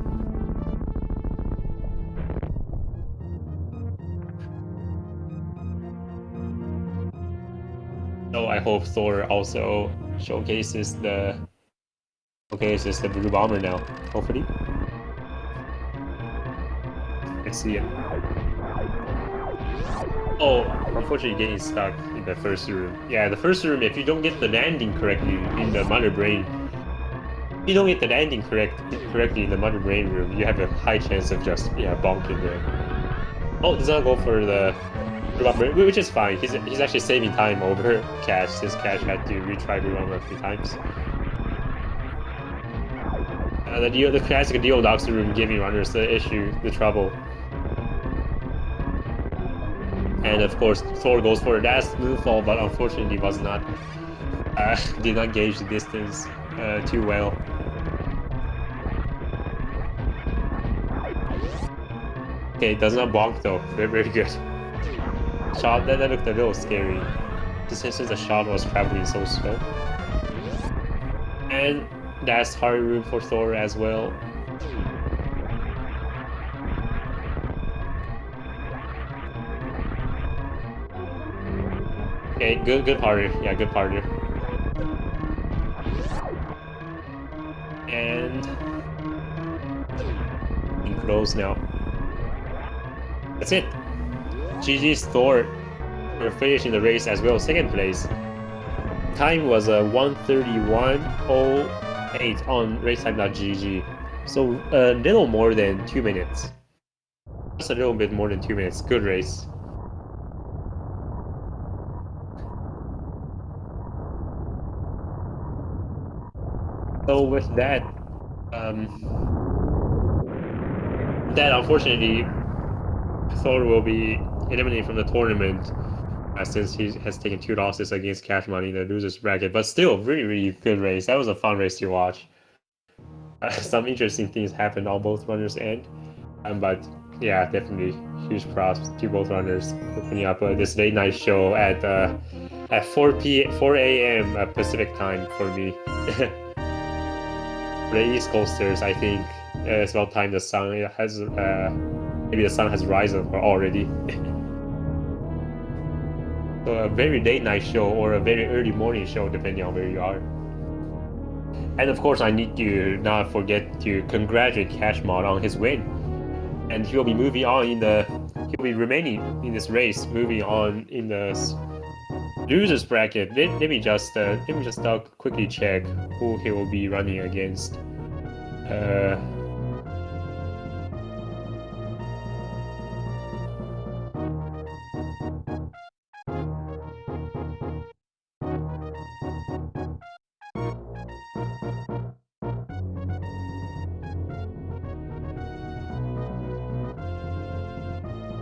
So I hope Thor also showcases the Blue Bomber now, hopefully. Let's see it. Oh, unfortunately getting stuck in the first room. Yeah, the first room, if you don't get the landing correctly in the Mother Brain, if you don't get the landing correctly in the Mother Brain room, you have a high chance of just bonking there. Oh, does not go for the Blue Bomber, which is fine. He's actually saving time over Cash, since Cash had to retry Blue Bomber a few times. The classic Deodox room giving runners the trouble. And of course, Thor goes for a dash moonfall, but unfortunately did not gauge the distance too well. Okay, does not bonk though. Very, very good. Shot that looked a little scary, since the shot was traveling so slow. And that's hard room for Thor as well. Okay, good partner. Yeah, good partner. And in close now. That's it. GG's Thor for finishing the race as well, second place. Time was 1:31:08 on racetime.gg, so a little more than 2 minutes. Just a little bit more than 2 minutes. Good race. So with that, unfortunately, Thor will be eliminated from the tournament since he has taken 2 losses against Cash Money in the losers bracket. But still, really, really good race. That was a fun race to watch. Some interesting things happened on both runners' end, but yeah, definitely huge props to both runners for putting up this late night show at 4 a.m. Pacific time for me. For the East Coasters, I think it's about time the sun has maybe the sun has risen already. So a very late night show or a very early morning show, depending on where you are. And of course, I need to not forget to congratulate Kashmod on his win. And he'll be moving on he'll be remaining in this race, moving on in the losers bracket. Let me just quickly check who he will be running against.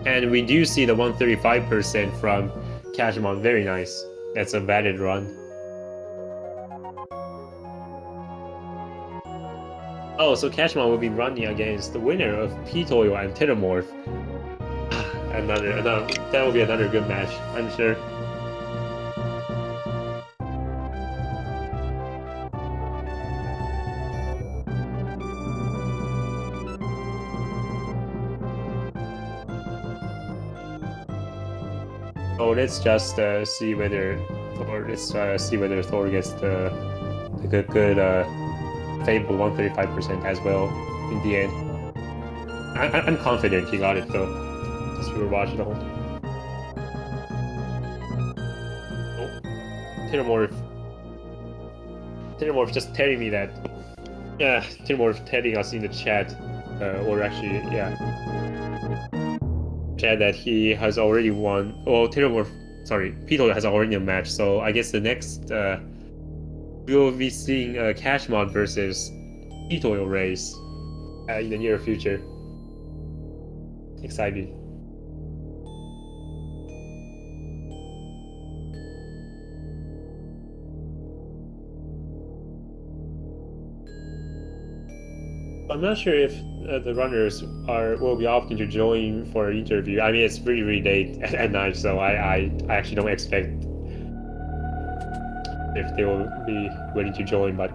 And we do see the 135% from Kashmon. Very nice. That's a valid run. Oh, so Kashmon will be running against the winner of Pitoyo and Telemorph. That will be another good match, I'm sure. So let's just see whether Or let's see whether Thor gets the good favorable 135% as well in the end. I'm confident he got it though. Just we were watching the whole time. Oh, Telemorph just telling me that. Yeah, Telemorph telling us in the chat, or actually, yeah, chat that he has already won. Well, sorry, Pito has already a match. So I guess the next we will be seeing kashmod versus Pito race in the near future. Exciting. I'm not sure if the runners will be opting to join for an interview. I mean, it's really late at night, so I actually don't expect if they will be willing to join. But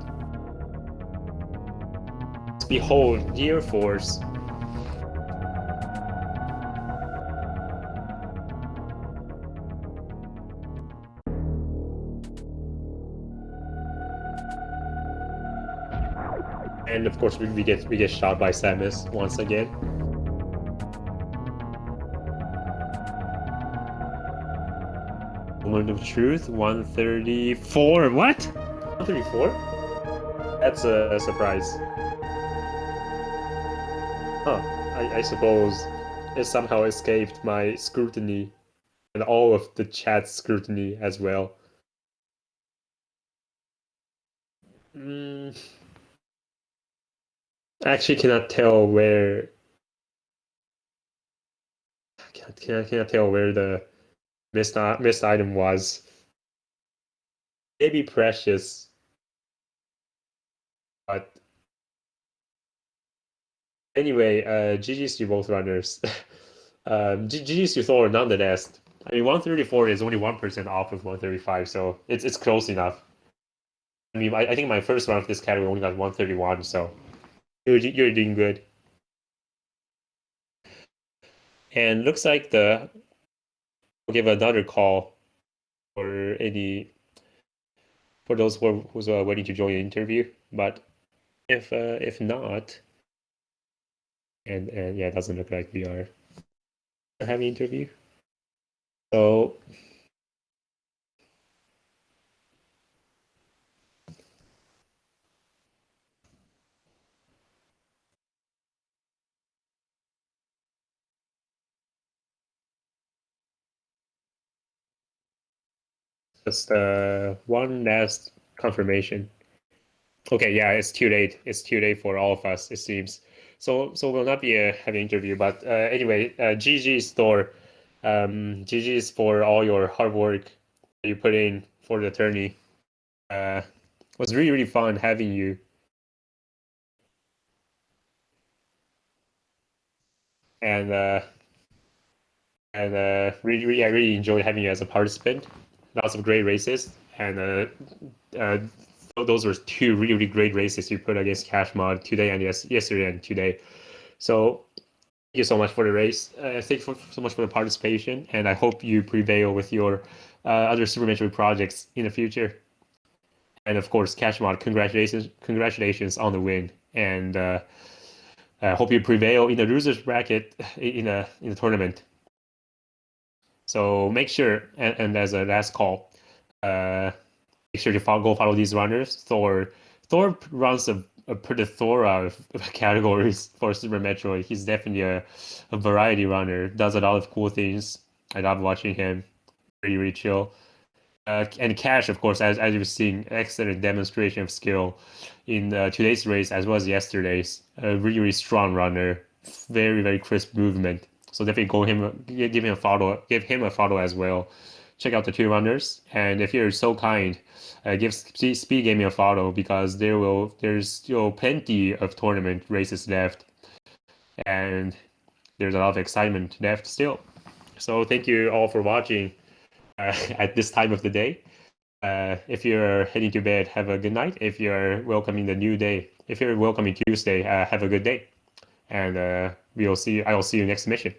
behold, Gear Force. And of course, we get shot by Samus once again. Moment of Truth, 134. What? 134? That's a surprise. Huh. I suppose it somehow escaped my scrutiny and all of the chat's scrutiny as well. I actually cannot tell where. Cannot tell where the missed item was. Maybe Precious, but anyway, GG's to both runners. GG's to Thor nonetheless. I mean, 134 is only 1% off of 135, so it's close enough. I mean, I think my first round of this category only got 131, so you're doing good. And looks like we'll give another call for those who's waiting to join the interview. But if not, and yeah, it doesn't look like we are having an interview. So just one last confirmation. Okay, yeah, it's too late. It's too late for all of us, it seems. So we'll not be having an interview. But anyway, GG's Thor. GG's for all your hard work that you put in for the tourney. It was really fun having you. And I really enjoyed having you as a participant. Lots of great races, and those were two really great races you put against kashmod today and yesterday and today. So thank you so much for the race. Thank you so much for the participation, and I hope you prevail with your other Super Metroid projects in the future. And of course, kashmod, congratulations on the win, and I hope you prevail in the losers bracket in the tournament. So make sure, and as a last call, make sure to go follow these runners. Thor runs a plethora of categories for Super Metroid. He's definitely a variety runner. Does a lot of cool things. I love watching him. Really chill. And Cash, of course, as you've seen, excellent demonstration of skill in today's race as well as yesterday's. A really strong runner. Very crisp movement. So definitely give him a follow as well. Check out the two runners, and if you're so kind, give SpeedGaming a follow because there's still plenty of tournament races left, and there's a lot of excitement left still. So thank you all for watching at this time of the day. If you're heading to bed, have a good night. If you're welcoming the new day, if you're welcoming Tuesday, have a good day, and I will see you next mission.